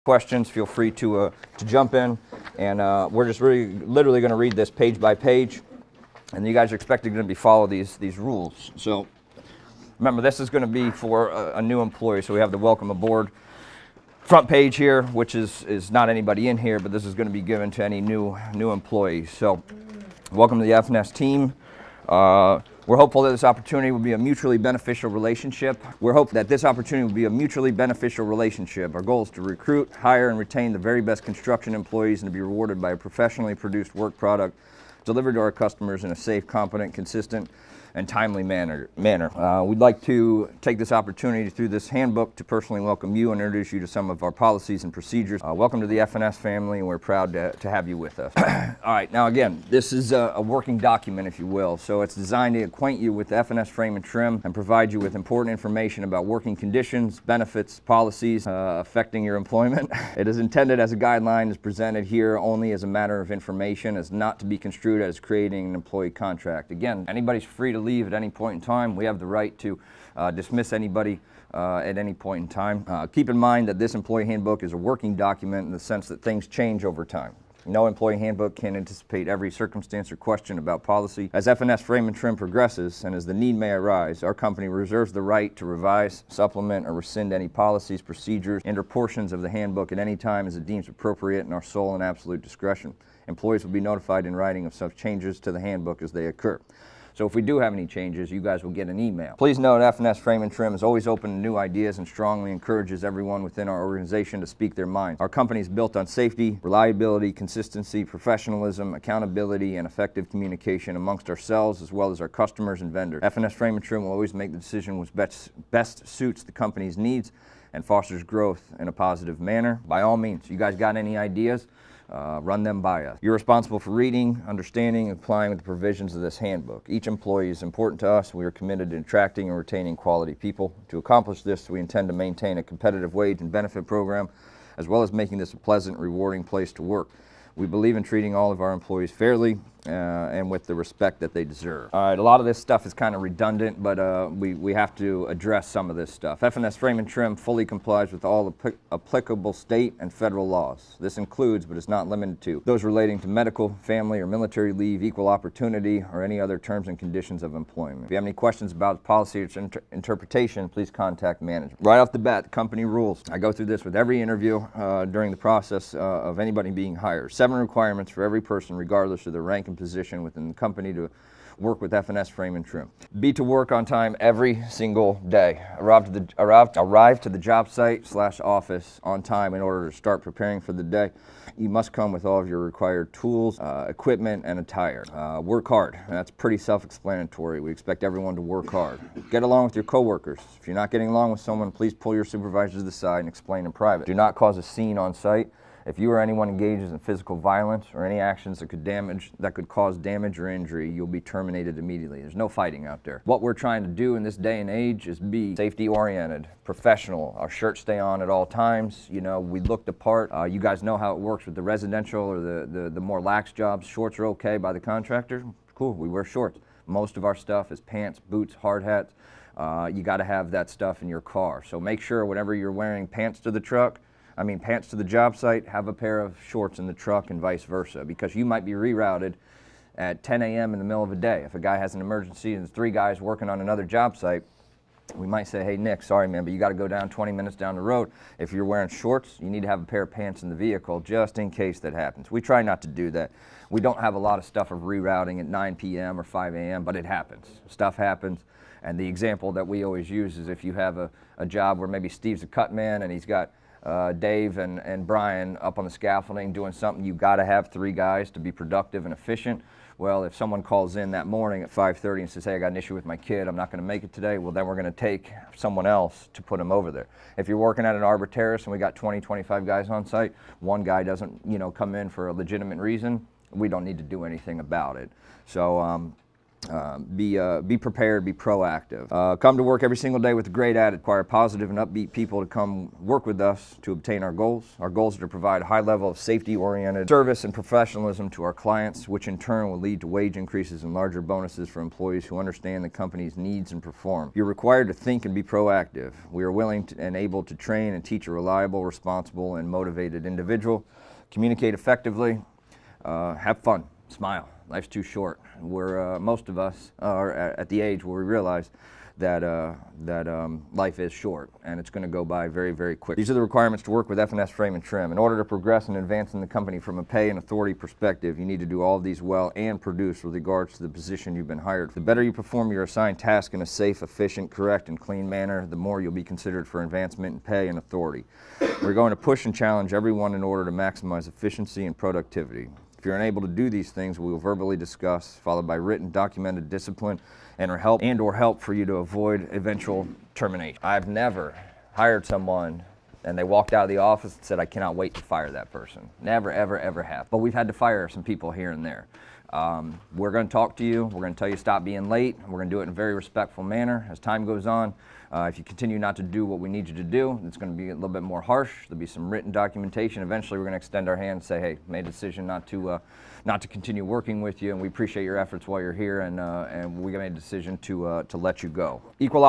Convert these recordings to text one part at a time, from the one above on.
Questions, feel free to jump in, and we're just literally going to read this page by page, and you guys are expected to follow these rules. So remember, this is going to be for a new employee, so we have the welcome aboard front page here, which is not anybody in here, but this is going to be given to any new employees. So welcome to the FNS team. We're hopeful that this opportunity will be a mutually beneficial relationship. We're hoping that this opportunity will be a mutually beneficial relationship. Our goal is to recruit, hire, and retain the very best construction employees and to be rewarded by a professionally produced work product delivered to our customers in a safe, competent, consistent, and timely manner. We'd like to take this opportunity through this handbook to personally welcome you and introduce you to some of our policies and procedures. Welcome to the FNS family, and we're proud to have you with us. All right, now again, this is a working document, if you will, so it's designed to acquaint you with the FNS frame and trim and provide you with important information about working conditions, benefits, policies affecting your employment. It is intended as a guideline, is presented here only as a matter of information, as not to be construed as creating an employee contract. Again, anybody's free to leave at any point in time. We have the right to dismiss anybody at any point in time. Keep in mind that this employee handbook is a working document in the sense that things change over time. No employee handbook can anticipate every circumstance or question about policy. As FNS frame and trim progresses, and as the need may arise, our company reserves the right to revise, supplement, or rescind any policies, procedures, and or portions of the handbook at any time as it deems appropriate in our sole and absolute discretion. Employees will be notified in writing of such changes to the handbook as they occur. So if we do have any changes, you guys will get an email. Please note, FNS Frame and Trim is always open to new ideas and strongly encourages everyone within our organization to speak their mind. Our company is built on safety, reliability, consistency, professionalism, accountability, and effective communication amongst ourselves as well as our customers and vendors. FNS Frame and Trim will always make the decision which best suits the company's needs and fosters growth in a positive manner. By all means, you guys got any ideas? Run them by us. You're responsible for reading, understanding, and applying the provisions of this handbook. Each employee is important to us. We are committed to attracting and retaining quality people. To accomplish this, we intend to maintain a competitive wage and benefit program, as well as making this a pleasant, rewarding place to work. We believe in treating all of our employees fairly and with the respect that they deserve. All right, a lot of this stuff is kind of redundant, but we have to address some of this stuff. FNS Frame and Trim fully complies with all applicable state and federal laws. This includes, but is not limited to, those relating to medical, family, or military leave, equal opportunity, or any other terms and conditions of employment. If you have any questions about policy or interpretation, please contact management. Right off the bat, the company rules. I go through this with every interview during the process of anybody being hired. 7 requirements for every person, regardless of their rank and position within the company, to work with FNS Frame and Trim. Be to work on time every single day. Arrive to the job site / office on time in order to start preparing for the day. You must come with all of your required tools, equipment, and attire. Work hard. That's pretty self-explanatory. We expect everyone to work hard. Get along with your coworkers. If you're not getting along with someone, please pull your supervisor to the side and explain in private. Do not cause a scene on site. If you or anyone engages in physical violence or any actions that could cause damage or injury, you'll be terminated immediately. There's no fighting out there. What we're trying to do in this day and age is be safety-oriented, professional. Our shirts stay on at all times. You know, we look the part. You guys know how it works with the residential or the more lax jobs. Shorts are okay by the contractor. Cool, we wear shorts. Most of our stuff is pants, boots, hard hats. You got to have that stuff in your car. So make sure whenever you're wearing pants to the job site, have a pair of shorts in the truck and vice versa, because you might be rerouted at 10 a.m. in the middle of the day. If a guy has an emergency and there's 3 guys working on another job site, we might say, hey, Nick, sorry, man, but you got to go down 20 minutes down the road. If you're wearing shorts, you need to have a pair of pants in the vehicle just in case that happens. We try not to do that. We don't have a lot of stuff of rerouting at 9 p.m. or 5 a.m., but it happens. Stuff happens. And the example that we always use is if you have a job where maybe Steve's a cut man and he's got Dave and Brian up on the scaffolding doing something, you got to have 3 guys to be productive and efficient. Well, if someone calls in that morning at 5:30 and says, hey, I got an issue with my kid, I'm not going to make it today, well, then we're going to take someone else to put him over there. If you're working at an arbor terrace and we got 20, 25 guys on site, one guy doesn't, come in for a legitimate reason, we don't need to do anything about it. So Be prepared, be proactive. Come to work every single day with a great attitude. Require positive and upbeat people to come work with us to obtain our goals. Our goals are to provide a high level of safety-oriented service and professionalism to our clients, which in turn will lead to wage increases and larger bonuses for employees who understand the company's needs and perform. You're required to think and be proactive. We are willing and able to train and teach a reliable, responsible, and motivated individual. Communicate effectively. Have fun. Smile. Life's too short. Most of us are at the age where we realize that life is short, and it's going to go by very, very quick. These are the requirements to work with F&S Frame and Trim. In order to progress and advance in the company from a pay and authority perspective, you need to do all of these well and produce with regards to the position you've been hired. The better you perform your assigned task in a safe, efficient, correct, and clean manner, the more you'll be considered for advancement in pay and authority. We're going to push and challenge everyone in order to maximize efficiency and productivity. If you're unable to do these things, we will verbally discuss, followed by written, documented discipline and or help for you to avoid eventual termination. I've never hired someone and they walked out of the office and said, I cannot wait to fire that person. Never, ever, ever have. But we've had to fire some people here and there. We're going to talk to you. We're going to tell you stop being late. We're going to do it in a very respectful manner. As time goes on, if you continue not to do what we need you to do, it's going to be a little bit more harsh. There'll be some written documentation. Eventually, we're going to extend our hand and say, hey, made a decision not to continue working with you, and we appreciate your efforts while you're here, and we made a decision to let you go. Equal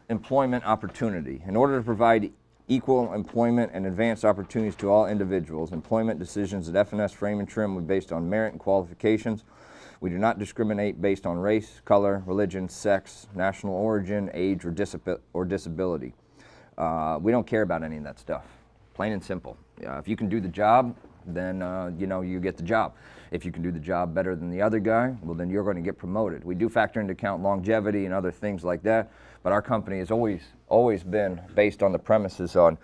employment opportunity. In order to provide equal employment and advanced opportunities to all individuals, employment decisions at F&S Frame and Trim will be based on merit and qualifications. We do not discriminate based on race, color, religion, sex, national origin, age, or disability. We don't care about any of that stuff, plain and simple. If you can do the job, then you get the job. If you can do the job better than the other guy, well, then you're going to get promoted. We do factor into account longevity and other things like that, but our company has always been based on the premises on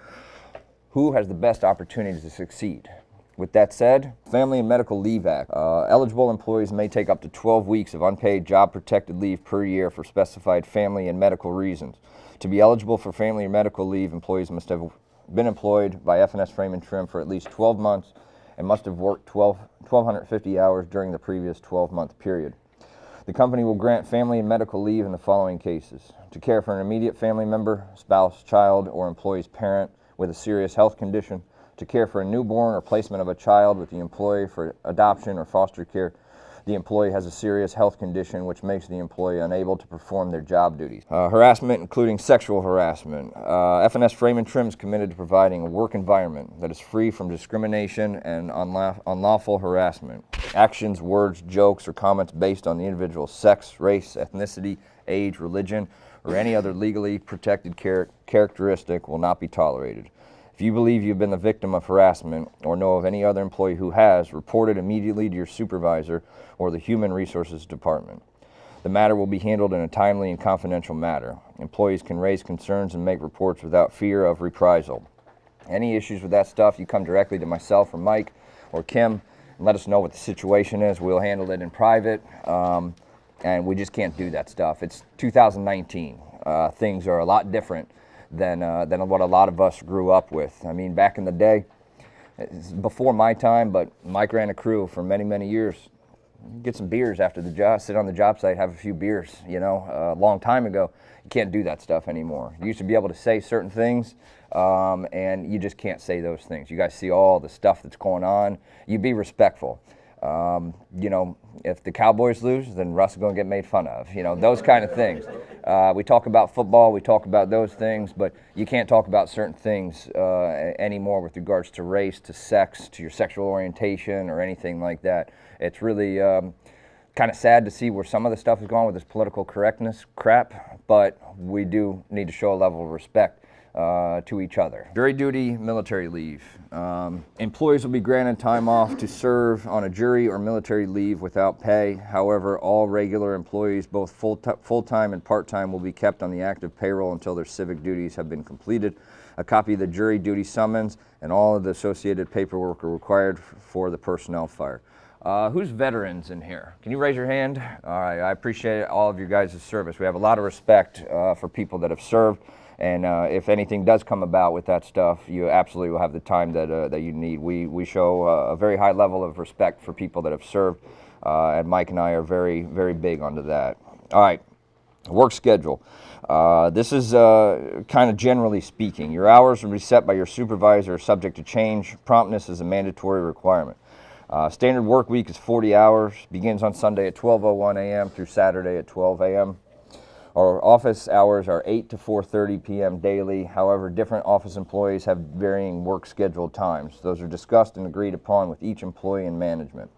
who has the best opportunity to succeed. With that said, Family and Medical Leave Act. Eligible employees may take up to 12 weeks of unpaid job-protected leave per year for specified family and medical reasons. To be eligible for family or medical leave, employees must have been employed by F&S Frame and Trim for at least 12 months and must have worked 1,250 hours during the previous 12-month period. The company will grant family and medical leave in the following cases: to care for an immediate family member, spouse, child, or employee's parent with a serious health condition, to care for a newborn or placement of a child with the employee for adoption or foster care. The employee has a serious health condition which makes the employee unable to perform their job duties. Harassment, including sexual harassment. F&S Frame and Trim is committed to providing a work environment that is free from discrimination and unlawful harassment. Actions, words, jokes, or comments based on the individual's sex, race, ethnicity, age, religion, or any other legally protected characteristic will not be tolerated. If you believe you've been the victim of harassment or know of any other employee who has, report it immediately to your supervisor or the Human Resources Department. The matter will be handled in a timely and confidential manner. Employees can raise concerns and make reports without fear of reprisal. Any issues with that stuff, you come directly to myself or Mike or Kim and let us know what the situation is. We'll handle it in private, and we just can't do that stuff. It's 2019. Things are a lot different than what a lot of us grew up with. I mean, back in the day, it's before my time, but Mike ran a crew for many, many years. Get some beers after the job, sit on the job site, have a few beers, a long time ago. You can't do that stuff anymore. You used to be able to say certain things, and you just can't say those things. You guys see all the stuff that's going on. You be respectful. If the Cowboys lose, then Russ is going to get made fun of. Those kind of things. We talk about football, we talk about those things, but you can't talk about certain things anymore with regards to race, to sex, to your sexual orientation, or anything like that. It's really kind of sad to see where some of the stuff is going with this political correctness crap, but we do need to show a level of respect to each other. Jury duty, military leave. Employees will be granted time off to serve on a jury or military leave without pay. However, all regular employees, both full-time and part-time, will be kept on the active payroll until their civic duties have been completed. A copy of the jury duty summons and all of the associated paperwork are required for the personnel file. Who's veterans in here? Can you raise your hand? All right, I appreciate all of your guys' service. We have a lot of respect for people that have served, And if anything does come about with that stuff, you absolutely will have the time that you need. We show a very high level of respect for people that have served, and Mike and I are very, very big onto that. All right, work schedule. This is kind of generally speaking. Your hours will be set by your supervisor, subject to change. Promptness is a mandatory requirement. Standard work week is 40 hours, begins on Sunday at 12:01 a.m. through Saturday at 12 a.m. Our office hours are 8 to 4:30 p.m. daily. However, different office employees have varying work schedule times. Those are discussed and agreed upon with each employee and management.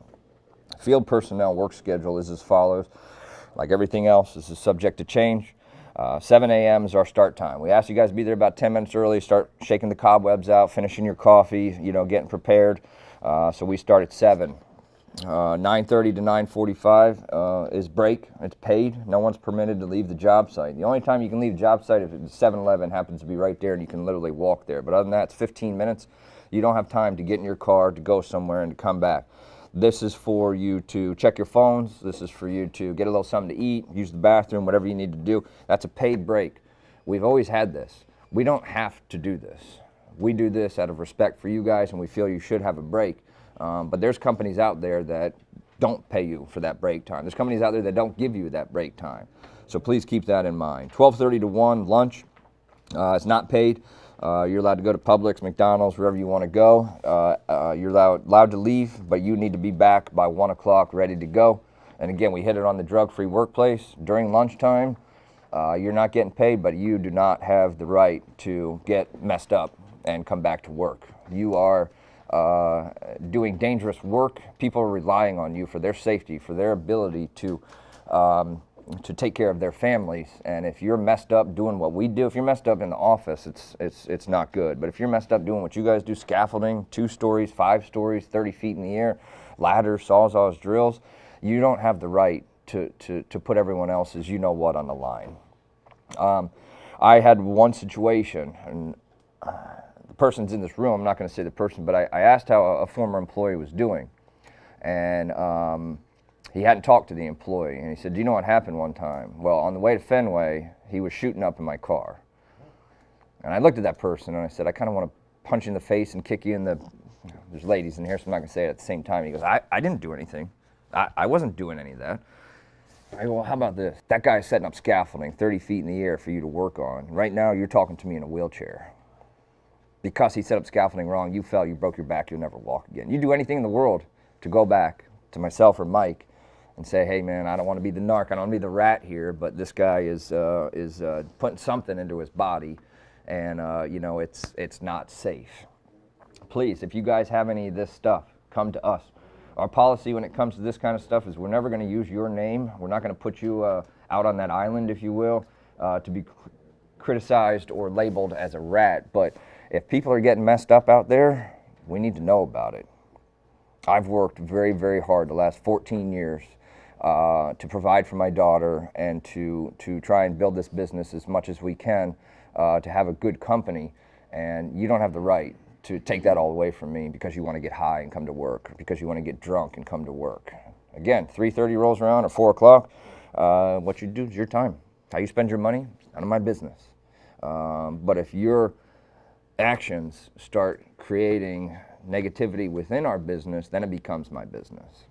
Field personnel work schedule is as follows. Like everything else, this is subject to change. 7 a.m. is our start time. We ask you guys to be there about 10 minutes early, start shaking the cobwebs out, finishing your coffee, getting prepared. So we start at 7. 9:30 to 9:45 is break. It's paid. No one's permitted to leave the job site. The only time you can leave the job site if the 7-Eleven happens to be right there and you can literally walk there. But other than that, it's 15 minutes. You don't have time to get in your car, to go somewhere, and to come back. This is for you to check your phones. This is for you to get a little something to eat, use the bathroom, whatever you need to do. That's a paid break. We've always had this. We don't have to do this. We do this out of respect for you guys, and we feel you should have a break. But there's companies out there that don't pay you for that break time. There's companies out there that don't give you that break time. So please keep that in mind. 12:30 to 1, lunch. It's not paid. You're allowed to go to Publix, McDonald's, wherever you want to go. You're allowed to leave, but you need to be back by 1 o'clock ready to go. And again, we hit it on the drug-free workplace. During lunchtime, you're not getting paid, but you do not have the right to get messed up and come back to work. You are doing dangerous work. People are relying on you for their safety, for their ability to take care of their families. And if you're messed up doing what we do, if you're messed up in the office, it's not good. But if you're messed up doing what you guys do, scaffolding, 2 stories, 5 stories, 30 feet in the air, ladders, sawzalls, drills, you don't have the right to put everyone else's you-know-what on the line. I had one situation, and the person's in this room, I'm not going to say the person, but I asked how a former employee was doing. And he hadn't talked to the employee, and he said, "Do you know what happened one time?" Well, on the way to Fenway, he was shooting up in my car. And I looked at that person, and I said, "I kind of want to punch you in the face and kick you in the..." There's ladies in here, so I'm not going to say it at the same time. He goes, I didn't do anything. I wasn't doing any of that. I go, "Well, how about this? That guy's setting up scaffolding 30 feet in the air for you to work on. Right now, you're talking to me in a wheelchair. Because he set up scaffolding wrong, you fell, you broke your back, you'll never walk again. You do anything in the world to go back to myself or Mike and say, hey man, I don't want to be the narc, I don't want to be the rat here, but this guy is putting something into his body, and it's not safe. Please, if you guys have any of this stuff, come to us. Our policy when it comes to this kind of stuff is we're never going to use your name. We're not going to put you out on that island, if you will, to be criticized or labeled as a rat. But if people are getting messed up out there, we need to know about it. I've worked very, very hard the last 14 years to provide for my daughter and to try and build this business as much as we can to have a good company. And you don't have the right to take that all away from me because you want to get high and come to work, or because you want to get drunk and come to work. Again, 3:30 rolls around or 4 o'clock, what you do is your time. How you spend your money, none of my business. But if your actions start creating negativity within our business, then it becomes my business.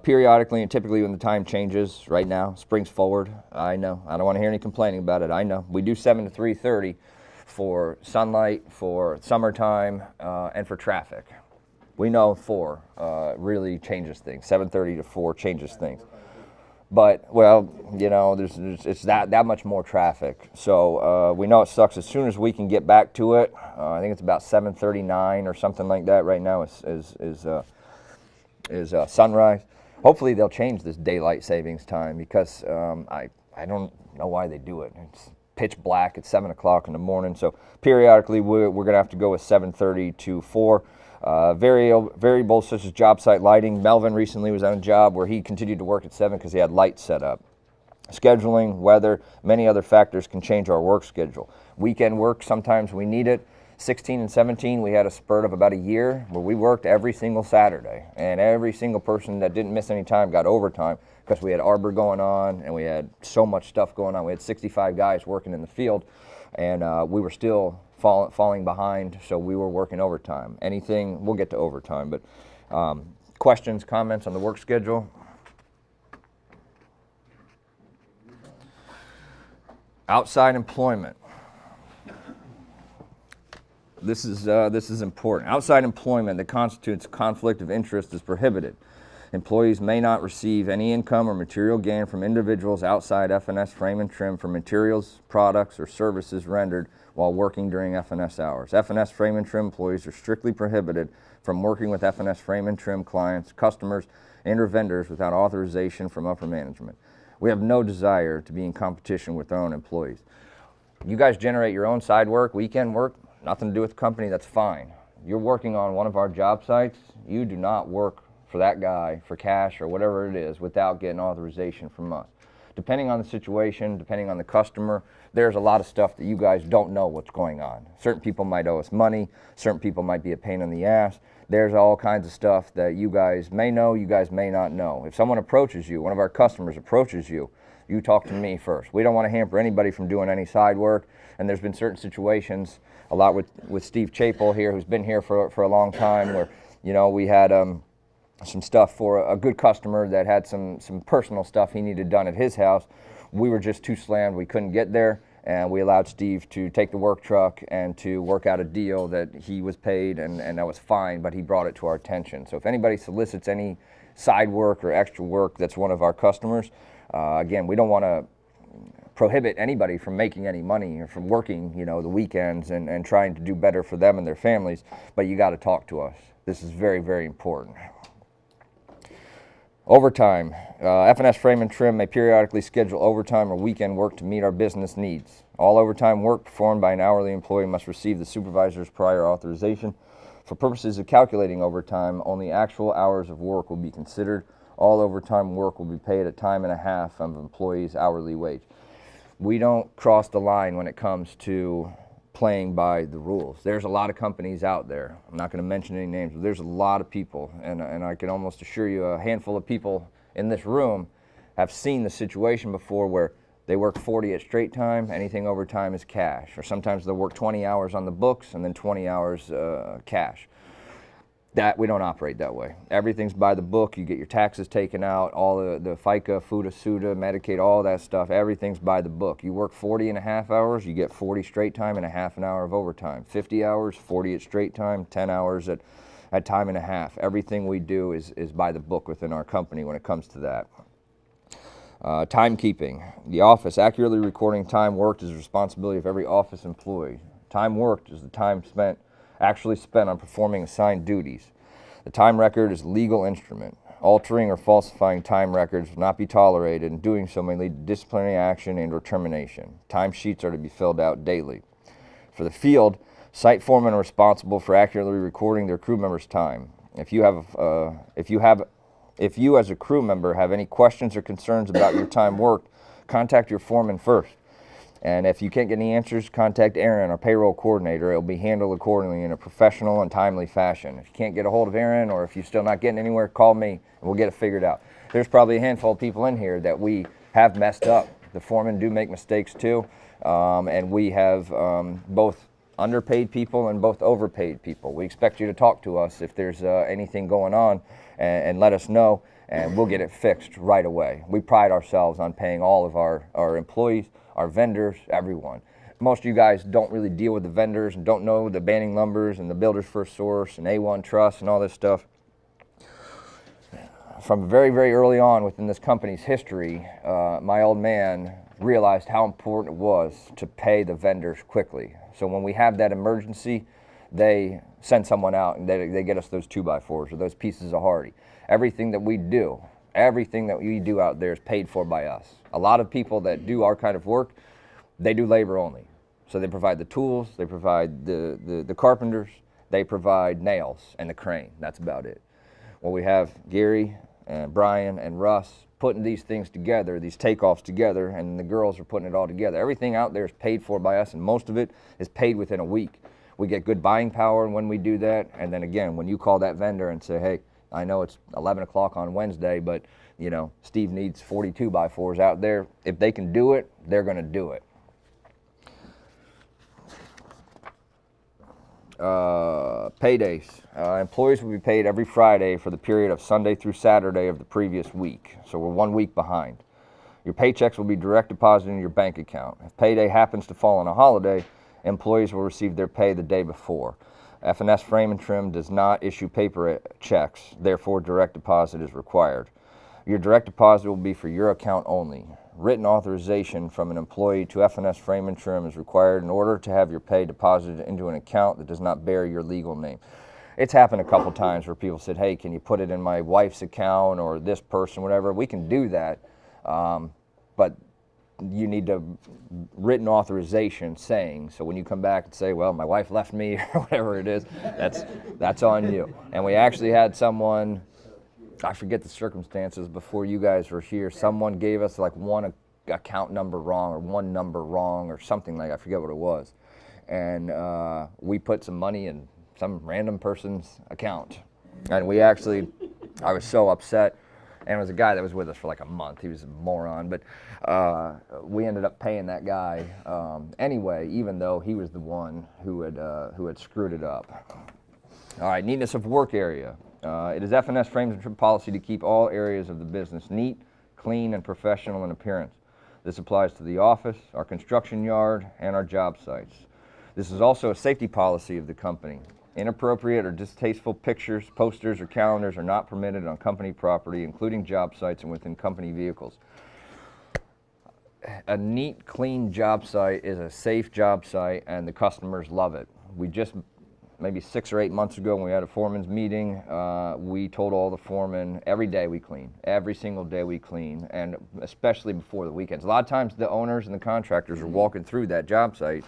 Periodically and typically when the time changes, right now, springs forward, I know. I don't want to hear any complaining about it, I know. We do 7 to 3:30 for sunlight, for summertime, and for traffic. We know 4 really changes things. 7:30 to 4 changes things. But, well, it's that much more traffic. So we know it sucks. As soon as we can get back to it, I think it's about 7:39 or something like that right now is sunrise. Hopefully they'll change this daylight savings time because I don't know why they do it. It's pitch black at 7 o'clock in the morning. So periodically we're going to have to go with 7:30 to 4. Variables such as job site lighting. Melvin recently was on a job where he continued to work at 7 because he had lights set up. Scheduling, weather, many other factors can change our work schedule. Weekend work, sometimes we need it. 16 and 17, we had a spurt of about a year where we worked every single Saturday, and every single person that didn't miss any time got overtime because we had arbor going on and we had so much stuff going on. We had 65 guys working in the field, and we were still falling behind, so we were working overtime. Anything, we'll get to overtime, but questions, comments on the work schedule? Outside employment. This is important. Outside employment that constitutes conflict of interest is prohibited. Employees may not receive any income or material gain from individuals outside F&S Frame and Trim for materials, products, or services rendered while working during F&S hours. F&S Frame and Trim employees are strictly prohibited from working with F&S Frame and Trim clients, customers, and or vendors without authorization from upper management. We have no desire to be in competition with our own employees. You guys generate your own side work, weekend work, nothing to do with the company, that's fine. You're working on one of our job sites, you do not work for that guy for cash or whatever it is without getting authorization from us. Depending on the situation, depending on the customer, there's a lot of stuff that you guys don't know what's going on. Certain people might owe us money, certain people might be a pain in the ass. There's all kinds of stuff that you guys may know, you guys may not know. If someone approaches you, one of our customers approaches you, you talk to me first. We don't want to hamper anybody from doing any side work, and there's been certain situations, a lot with Steve Chapel here, who's been here for a long time, where, you know, we had some stuff for a good customer that had some personal stuff he needed done at his house. We were just too slammed, we couldn't get there, and we allowed Steve to take the work truck and to work out a deal that he was paid, and that was fine, but he brought it to our attention. So if anybody solicits any side work or extra work that's one of our customers, again, we don't want to prohibit anybody from making any money or from working, you know, the weekends and trying to do better for them and their families, but you got to talk to us. This is very, very important. Overtime. F&S Frame and Trim may periodically schedule overtime or weekend work to meet our business needs. All overtime work performed by an hourly employee must receive the supervisor's prior authorization. For purposes of calculating overtime, only actual hours of work will be considered. All overtime work will be paid at time and a half of employee's hourly wage. We don't cross the line when it comes to playing by the rules. There's a lot of companies out there. I'm not going to mention any names, but there's a lot of people, and I can almost assure you a handful of people in this room have seen the situation before where they work 40 at straight time, anything overtime is cash, or sometimes they'll work 20 hours on the books and then 20 hours cash. That we don't operate that way. Everything's by the book. You get your taxes taken out, all the FICA, FUTA, SUTA, Medicaid, all that stuff, everything's by the book. You work 40 and a half hours, you get 40 straight time and a half an hour of overtime. 50 hours, 40 at straight time, 10 hours at time and a half. Everything we do is by the book within our company when it comes to that. Timekeeping. The office accurately recording time worked is the responsibility of every office employee. Time worked is the time actually spent on performing assigned duties. The time record is a legal instrument. Altering or falsifying time records will not be tolerated, and doing so may lead to disciplinary action and or termination. Time sheets are to be filled out daily. For the field, site foremen are responsible for accurately recording their crew members' time. If you as a crew member have any questions or concerns about your time worked, contact your foreman first. And if you can't get any answers, contact Aaron, our payroll coordinator. It will be handled accordingly in a professional and timely fashion. If you can't get a hold of Aaron, or if you're still not getting anywhere, call me and we'll get it figured out. There's probably a handful of people in here that we have messed up. The foremen do make mistakes too, and we have both underpaid people and both overpaid people. We expect you to talk to us if there's anything going on and let us know, and we'll get it fixed right away. We pride ourselves on paying all of our employees, our vendors, everyone. Most of you guys don't really deal with the vendors and don't know the banding lumbers and the Builder's First Source and A1 Trust and all this stuff. From very, very early on within this company's history, my old man realized how important it was to pay the vendors quickly. So when we have that emergency, they send someone out and they get us those 2x4s or those pieces of Hardy. Everything that we do out there is paid for by us. A lot of people that do our kind of work, they do labor only. So they provide the tools, they provide the carpenters, they provide nails and the crane. That's about it. Well, we have Gary and Brian and Russ putting these things together, these takeoffs together, and the girls are putting it all together. Everything out there is paid for by us, and most of it is paid within a week. We get good buying power when we do that, and then again, when you call that vendor and say, hey, I know it's 11 o'clock on Wednesday, but you know, Steve needs 42 by 4s out there. If they can do it, they're going to do it. Paydays. Employees will be paid every Friday for the period of Sunday through Saturday of the previous week. So we're 1 week behind. Your paychecks will be direct deposited in your bank account. If payday happens to fall on a holiday, employees will receive their pay the day before. F&S Frame and Trim does not issue paper checks, therefore direct deposit is required. Your direct deposit will be for your account only. Written authorization from an employee to F&S Frame and Trim is required in order to have your pay deposited into an account that does not bear your legal name. It's happened a couple times where people said, hey, can you put it in my wife's account or this person, whatever. We can do that, but you need a written authorization saying, so when you come back and say, well, my wife left me or whatever it is, that's on you. And we actually had someone, I forget the circumstances before you guys were here, someone gave us like one account number wrong or one number wrong or something like that. I forget what it was. And we put some money in some random person's account. And we actually, I was so upset. And it was a guy that was with us for like a month. He was a moron, but we ended up paying that guy anyway, even though he was the one who had screwed it up. All right, neatness of work area. It is F&S Frames and Trim policy to keep all areas of the business neat, clean, and professional in appearance. This applies to the office, our construction yard, and our job sites. This is also a safety policy of the company. Inappropriate or distasteful pictures, posters, or calendars are not permitted on company property, including job sites and within company vehicles. A neat, clean job site is a safe job site, and the customers love it. We just, maybe 6 or 8 months ago when we had a foreman's meeting, we told all the foremen every day we clean, every single day we clean, and especially before the weekends. A lot of times the owners and the contractors are walking through that job site,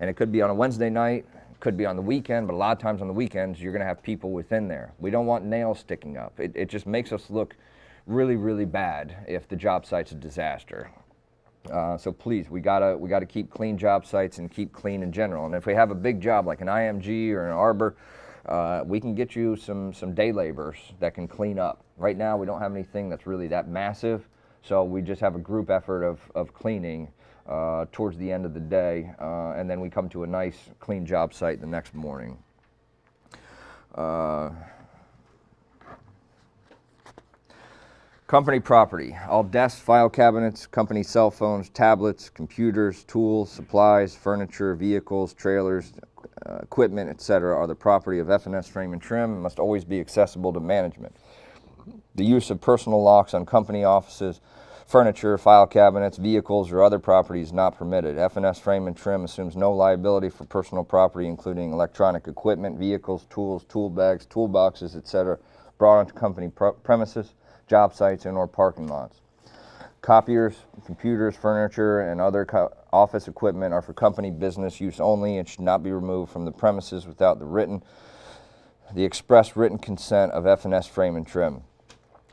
and it could be on a Wednesday night, could be on the weekend, but a lot of times on the weekends you're going to have people within there. We don't want nails sticking up. It just makes us look really, really bad if the job site's a disaster. So please, we gotta keep clean job sites and keep clean in general. And if we have a big job like an IMG or an Arbor, we can get you some day laborers that can clean up. Right now we don't have anything that's really that massive, so we just have a group effort of cleaning towards the end of the day, and then we come to a nice clean job site the next morning. Company property, all desks, file cabinets, company cell phones, tablets, computers, tools, supplies, furniture, vehicles, trailers, equipment, etc. are the property of F&S Frame and Trim and must always be accessible to management. The use of personal locks on company offices, furniture, file cabinets, vehicles, or other property is not permitted. F&S Frame and Trim assumes no liability for personal property, including electronic equipment, vehicles, tools, tool bags, toolboxes, etc., brought onto company premises, job sites, and or parking lots. Copiers, computers, furniture, and other office equipment are for company business use only and should not be removed from the premises without the express written consent of F&S Frame and Trim.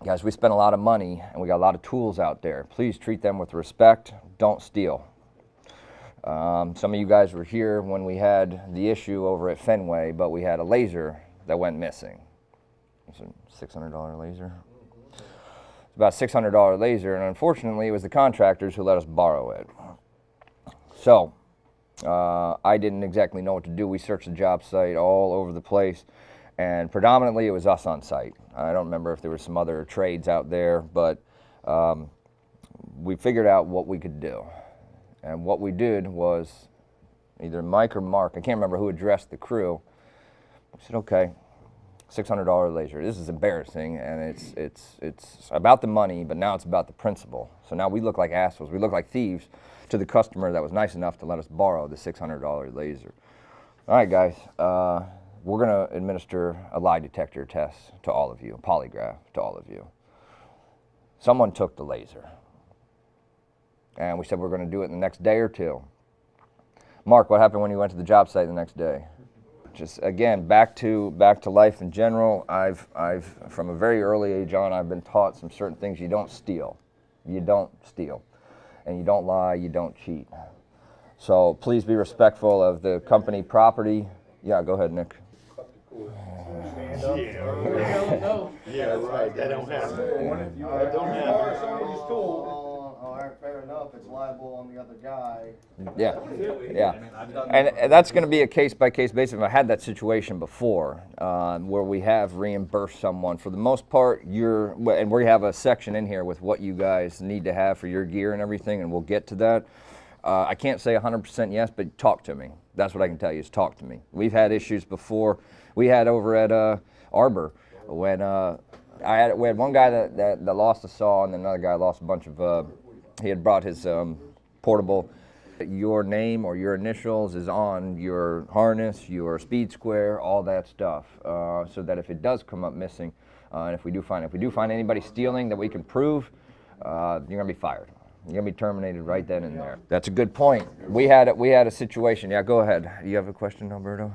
Guys, we spend a lot of money and we got a lot of tools out there. Please treat them with respect. Don't steal. Some of you guys were here when we had the issue over at Fenway, but we had a laser that went missing. It's a $600 laser. It's about a $600 laser, and unfortunately it was the contractors who let us borrow it. So I didn't exactly know what to do. We searched the job site all over the place, and predominantly it was us on site. I don't remember if there were some other trades out there, but we figured out what we could do. And what we did was either Mike or Mark, I can't remember who addressed the crew. I said, okay, $600 laser. This is embarrassing, and it's about the money, but now it's about the principle. So now we look like assholes. We look like thieves to the customer that was nice enough to let us borrow the $600 laser. All right, guys. We're going to administer a lie detector test to all of you, a polygraph to all of you. Someone took the laser, and we said we're going to do it in the next day or two. Mark, what happened when you went to the job site the next day? Just again, back to life in general. I've from a very early age on, I've been taught some certain things. You don't steal, and you don't lie, you don't cheat. So please be respectful of the company property. Yeah, go ahead, Nick. Yeah, right, that don't happen. That don't happen. Somebody's tool. All right, fair enough, it's liable on the other guy. Yeah, yeah, and that's going to be a case-by-case basis. I've had that situation before where we have reimbursed someone. For the most part, and we have a section in here with what you guys need to have for your gear and everything, and we'll get to that. I can't say 100% yes, but talk to me. That's what I can tell you is talk to me. We've had issues before. We had over at Arbor when we had one guy that lost a saw, and then another guy lost a bunch of. He had brought his portable. Your name or your initials is on your harness, your speed square, all that stuff, so that if it does come up missing, and if we do find anybody stealing that we can prove, you're gonna be fired. You're gonna be terminated right then and there. That's a good point. We had a situation. Yeah, go ahead. You have a question, Alberto?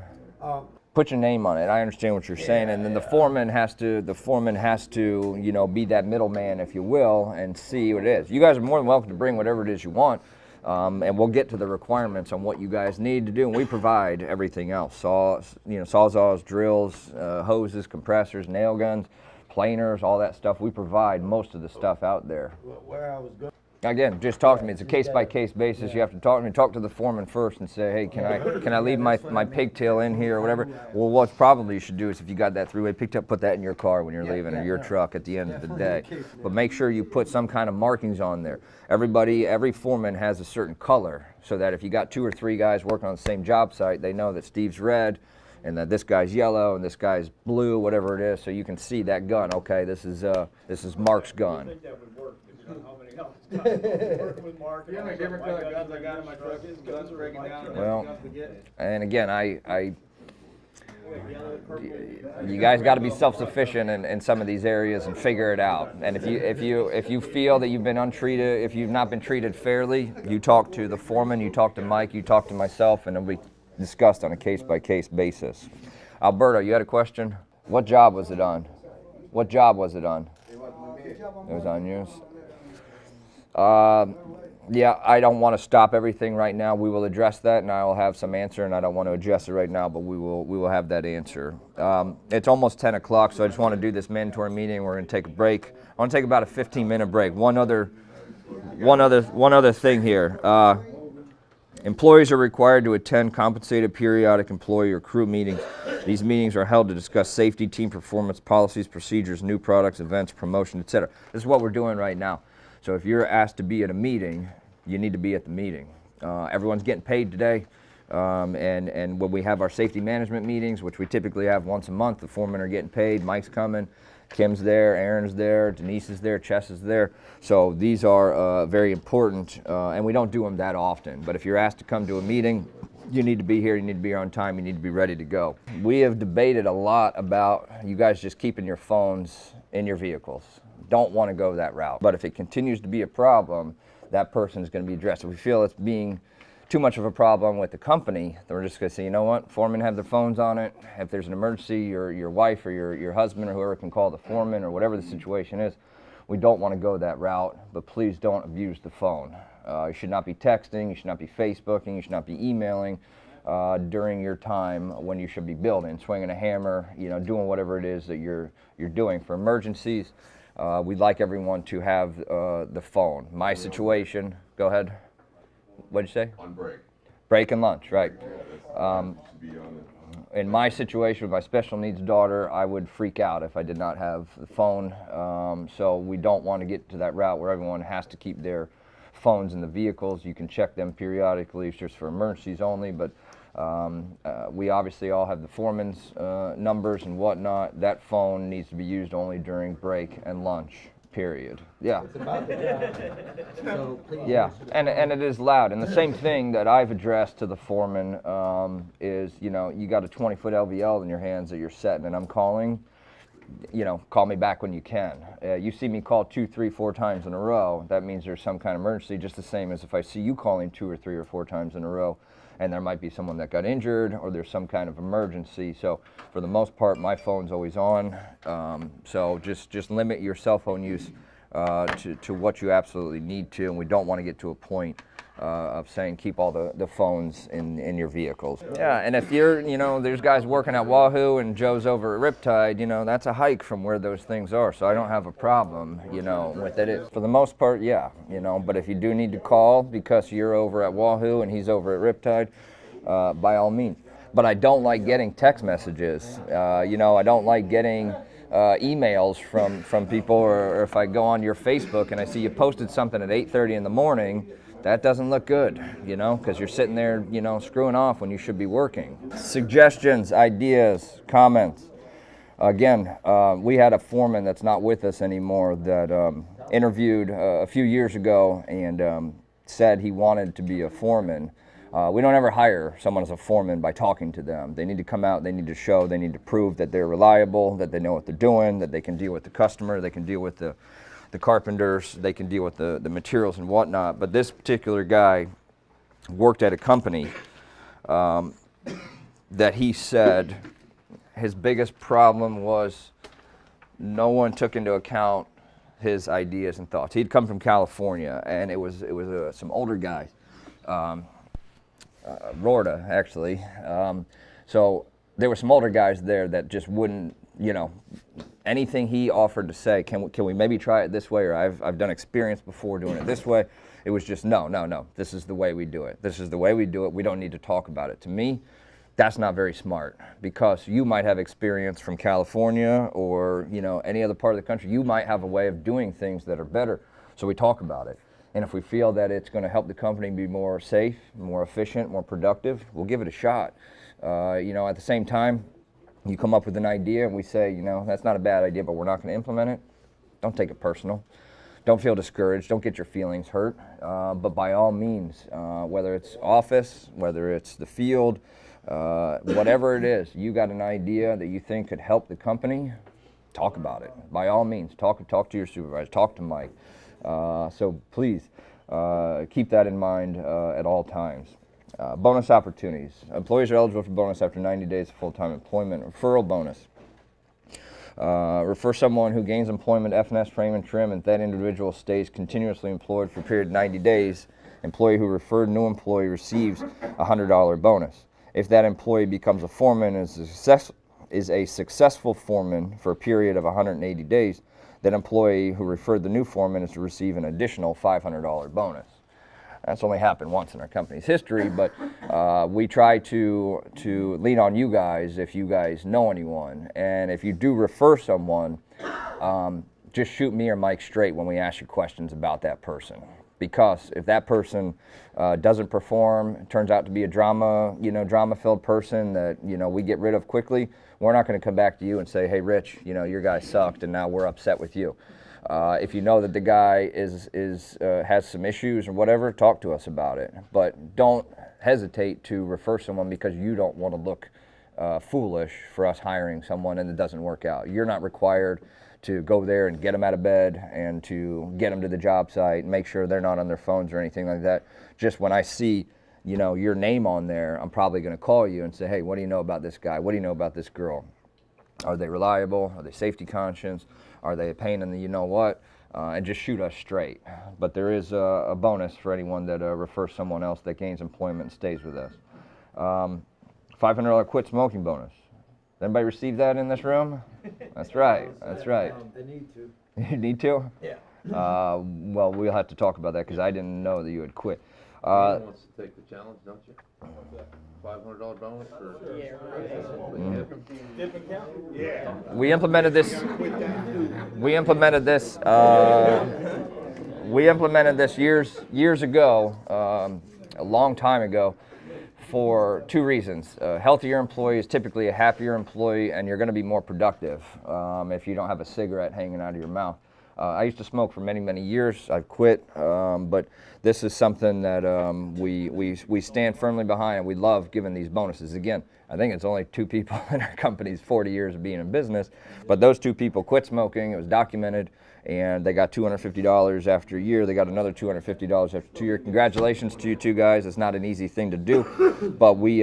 Put your name on it. I understand what you're saying, and then the foreman has to, you know, be that middleman, if you will, and see what it is. You guys are more than welcome to bring whatever it is you want, and we'll get to the requirements on what you guys need to do, and we provide everything else: saws, sawzalls, drills, hoses, compressors, nail guns, planers, all that stuff. We provide most of the stuff out there. Where I was going. Again, just talk to me. It's a case-by-case basis. You have to talk to me. Talk to the foreman first and say, hey, can I leave my pigtail in here or whatever? Well, what probably you should do is if you got that three-way pigtail, put that in your car when you're leaving or your truck at the end of the day. But make sure you put some kind of markings on there. Every foreman has a certain color so that if you got 2 or 3 guys working on the same job site, they know that Steve's red and that this guy's yellow and this guy's blue, whatever it is, so you can see that gun. Okay, this is Mark's gun. Working with Mark. You know how many different kind of guns I got in my truck? His guns are breaking down. Well, and again, you guys got to be self-sufficient in some of these areas and figure it out. And if you feel that you've been untreated, if you've not been treated fairly, you talk to the foreman, you talk to Mike, you talk to myself, and it'll be discussed on a case-by-case basis. Alberto, you had a question? What job was it on? What job was it on? It was on yours. Yeah, I don't want to stop everything right now. We will address that, and I will have some answer, and I don't want to address it right now, but we will have that answer. It's almost 10 o'clock, so I just want to do this mandatory meeting. We're going to take a break. I want to take about a 15-minute break. One other thing here. Employees are required to attend compensated periodic employee or crew meetings. These meetings are held to discuss safety, team performance, policies, procedures, new products, events, promotion, etc. This is what we're doing right now. So if you're asked to be at a meeting, you need to be at the meeting. Everyone's getting paid today, and when we have our safety management meetings, which we typically have once a month, the foremen are getting paid, Mike's coming, Kim's there, Aaron's there, Denise is there, Chess is there. So these are very important, and we don't do them that often. But if you're asked to come to a meeting, you need to be here, you need to be here on time, you need to be ready to go. We have debated a lot about you guys just keeping your phones in your vehicles. Don't want to go that route. But if it continues to be a problem, that person is going to be addressed. If we feel it's being too much of a problem with the company, then we're just going to say, you know what, foremen have their phones on it. If there's an emergency, your wife or your husband or whoever can call the foreman or whatever the situation is. We don't want to go that route, but please don't abuse the phone. You should not be texting, you should not be Facebooking, you should not be emailing during your time when you should be building, swinging a hammer, doing whatever it is that you're doing for emergencies. We'd like everyone to have the phone. My situation, go ahead. What'd you say? On break. Break and lunch, right. In my situation with my special needs daughter, I would freak out if I did not have the phone. So we don't want to get to that route where everyone has to keep their phones in the vehicles. You can check them periodically. It's just for emergencies only, but we obviously all have the foreman's numbers and whatnot. That phone needs to be used only during break and lunch, period. Yeah. It's about the job. So please. Yeah, and it is loud. And the same thing that I've addressed to the foreman is, you got a 20-foot LVL in your hands that you're setting, and I'm calling. Call me back when you can. You see me call 2, 3, 4 times in a row, that means there's some kind of emergency, just the same as if I see you calling 2 or 3 or 4 times in a row, and there might be someone that got injured or there's some kind of emergency. So for the most part, my phone's always on. So just limit your cell phone use to what you absolutely need to, and we don't want to get to a point of saying keep all the phones in your vehicles. Yeah, and if you're, there's guys working at Wahoo and Joe's over at Riptide, that's a hike from where those things are, so I don't have a problem, with it. For the most part, yeah, but if you do need to call because you're over at Wahoo and he's over at Riptide, by all means. But I don't like getting text messages, I don't like getting emails from people, or if I go on your Facebook and I see you posted something at 8:30 in the morning, that doesn't look good, because you're sitting there, screwing off when you should be working. Suggestions, ideas, comments. Again, we had a foreman that's not with us anymore that interviewed a few years ago and said he wanted to be a foreman. We don't ever hire someone as a foreman by talking to them. They need to come out, they need to show, they need to prove that they're reliable, that they know what they're doing, that they can deal with the customer, they can deal with the carpenters, they can deal with the materials and whatnot. But this particular guy worked at a company that he said his biggest problem was no one took into account his ideas and thoughts. He'd come from California, and it was some older guys, Florida actually. So there were some older guys there that just wouldn't, anything he offered to say, can we maybe try it this way, or I've done experience before doing it this way. It was just no, this is the way we do it. This is the way we do it. We don't need to talk about it. To me, that's not very smart, because you might have experience from California or any other part of the country. You might have a way of doing things that are better, so we talk about it. And if we feel that it's going to help the company be more safe, more efficient, more productive, we'll give it a shot. At the same time, you come up with an idea and we say, that's not a bad idea, but we're not going to implement it. Don't take it personal. Don't feel discouraged. Don't get your feelings hurt. But by all means, whether it's office, whether it's the field, whatever it is, you got an idea that you think could help the company, talk about it. By all means, talk to your supervisor, talk to Mike. So please keep that in mind at all times. Bonus opportunities. Employees are eligible for bonus after 90 days of full-time employment. Referral bonus. Refer someone who gains employment, F&S, frame and trim, and that individual stays continuously employed for a period of 90 days. Employee who referred new employee receives a $100 bonus. If that employee becomes a foreman and is a successful foreman for a period of 180 days, that employee who referred the new foreman is to receive an additional $500 bonus. That's only happened once in our company's history, but we try to lean on you guys if you guys know anyone. And if you do refer someone, just shoot me or Mike straight when we ask you questions about that person. Because if that person doesn't perform, turns out to be a drama-filled person that we get rid of quickly, we're not going to come back to you and say, hey, Rich, your guy sucked, and now we're upset with you. If you know that the guy has some issues or whatever, talk to us about it. But don't hesitate to refer someone because you don't want to look foolish for us hiring someone and it doesn't work out. You're not required to go there and get them out of bed and to get them to the job site and make sure they're not on their phones or anything like that. Just when I see your name on there, I'm probably going to call you and say, hey, what do you know about this guy? What do you know about this girl? Are they reliable? Are they safety conscious? Are they a pain in the you-know-what? And just shoot us straight. But there is a bonus for anyone that refers someone else that gains employment and stays with us. $500 quit smoking bonus. Anybody receive that in this room? That's right. That's right. They need to. You need to? Yeah. Well, we'll have to talk about that because I didn't know that you had quit. Anyone wants to take the challenge, don't you? $500 bonus for Yeah. We implemented this. We implemented this years ago, a long time ago, for two reasons. A healthier employee is typically a happier employee, and you're going to be more productive if you don't have a cigarette hanging out of your mouth. I used to smoke for many, many years. I've quit, but this is something that we stand firmly behind, and we love giving these bonuses. Again, I think it's only 2 people in our company's 40 years of being in business, but those 2 people quit smoking. It was documented, and they got $250 after a year. They got another $250 after 2 years. Congratulations to you 2 guys. It's not an easy thing to do, but we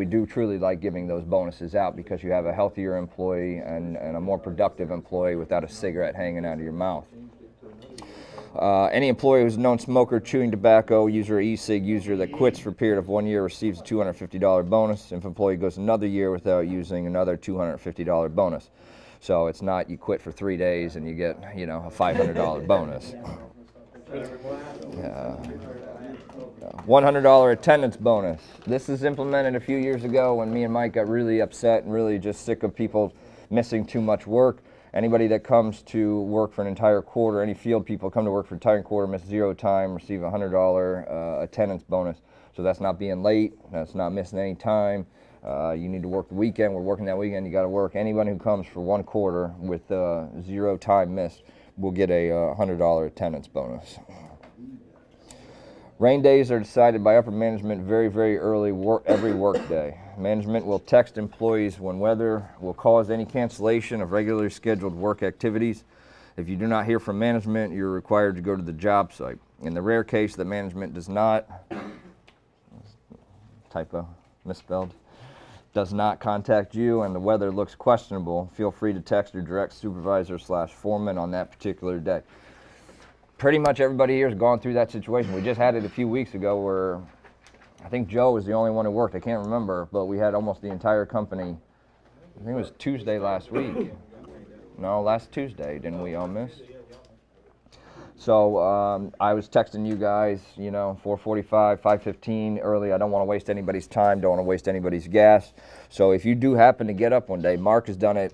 do truly like giving those bonuses out because you have a healthier employee and a more productive employee without a cigarette hanging out of your mouth. Any employee who's a known smoker, chewing tobacco user, e-cig user that quits for a period of 1 year receives a $250 bonus. If an employee goes another year without using, another $250 bonus. So it's not you quit for 3 days and you get, you know, a $500 bonus. $100 attendance bonus. This is implemented a few years ago when me and Mike got really upset and really just sick of people missing too much work. Anybody that comes to work for an entire quarter, any field people come to work for an entire quarter, miss 0 time, receive a $100 attendance bonus. So that's not being late, that's not missing any time. You need to work the weekend, we're working that weekend, you got to work. Anyone who comes for 1 quarter with 0 time missed will get a $100 attendance bonus. Rain days are decided by upper management very, very early every work day. Management will text employees when weather will cause any cancellation of regularly scheduled work activities. If you do not hear from management, you're required to go to the job site. In the rare case that management does not, typo, misspelled, does not contact you and the weather looks questionable, feel free to text your direct supervisor / foreman on that particular day. Pretty much everybody here has gone through that situation. We just had it a few weeks ago where I think Joe was the only one who worked. I can't remember, but we had almost the entire company. I think it was Tuesday last week. No, last Tuesday, didn't we all miss? So I was texting you guys, you know, 4:45, 5:15 early. I don't want to waste anybody's time, don't want to waste anybody's gas. So if you do happen to get up one day, Mark has done it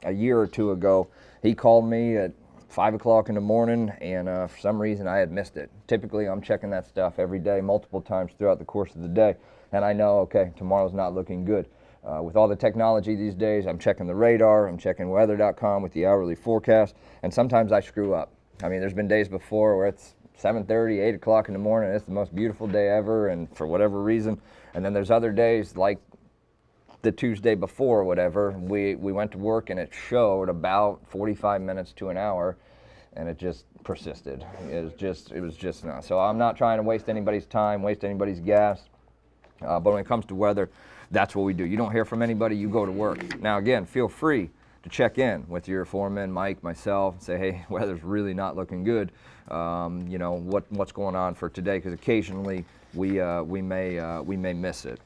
a year or 2 ago. He called me at 5 o'clock in the morning, and for some reason I had missed it. Typically I'm checking that stuff every day, multiple times throughout the course of the day, and I know, okay, tomorrow's not looking good. With all the technology these days, I'm checking the radar, I'm checking weather.com with the hourly forecast, and sometimes I screw up. I mean, there's been days before where it's 7:30, 8 o'clock in the morning, and it's the most beautiful day ever, and for whatever reason, and then there's other days like the Tuesday before or whatever, we went to work and it showed about 45 minutes to an hour, and it just persisted. It was just not. So I'm not trying to waste anybody's time, waste anybody's gas, but when it comes to weather, that's what we do. You don't hear from anybody, you go to work. Now again, feel free to check in with your foreman, Mike, myself, and say, hey, weather's really not looking good. You know, what's going on for today? Because occasionally we may miss it.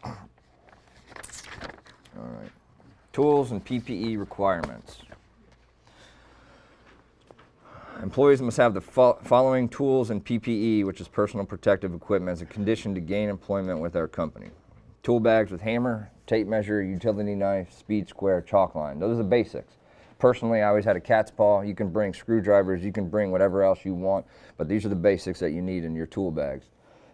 All right. Tools and PPE requirements. Employees must have the following tools and PPE, which is personal protective equipment, as a condition to gain employment with our company. Tool bags with hammer, tape measure, utility knife, speed square, chalk line. Those are the basics. Personally, I always had a cat's paw. You can bring screwdrivers, you can bring whatever else you want, but these are the basics that you need in your tool bags.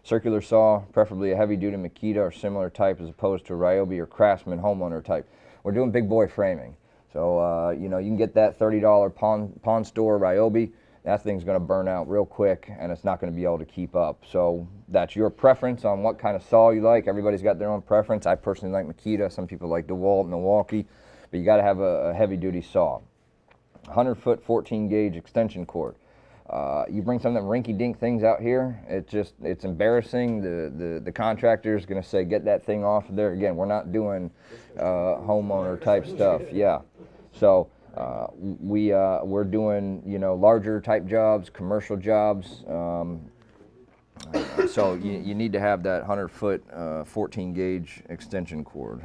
Circular saw, preferably a heavy-duty Makita or similar type as opposed to a Ryobi or Craftsman homeowner type. We're doing big boy framing. So, you know, you can get that $30 pawn store Ryobi. That thing's going to burn out real quick, and it's not going to be able to keep up. So that's your preference on what kind of saw you like. Everybody's got their own preference. I personally like Makita. Some people like DeWalt, Milwaukee. But you got to have a heavy-duty saw. 100-foot 14-gauge extension cord. You bring some of them rinky-dink things out here, it's embarrassing. The contractor's going to say, get that thing off of there. Again, we're not doing homeowner type stuff. Yeah. So we're doing, you know, larger type jobs, commercial jobs. So you need to have that 100-foot 14-gauge extension cord.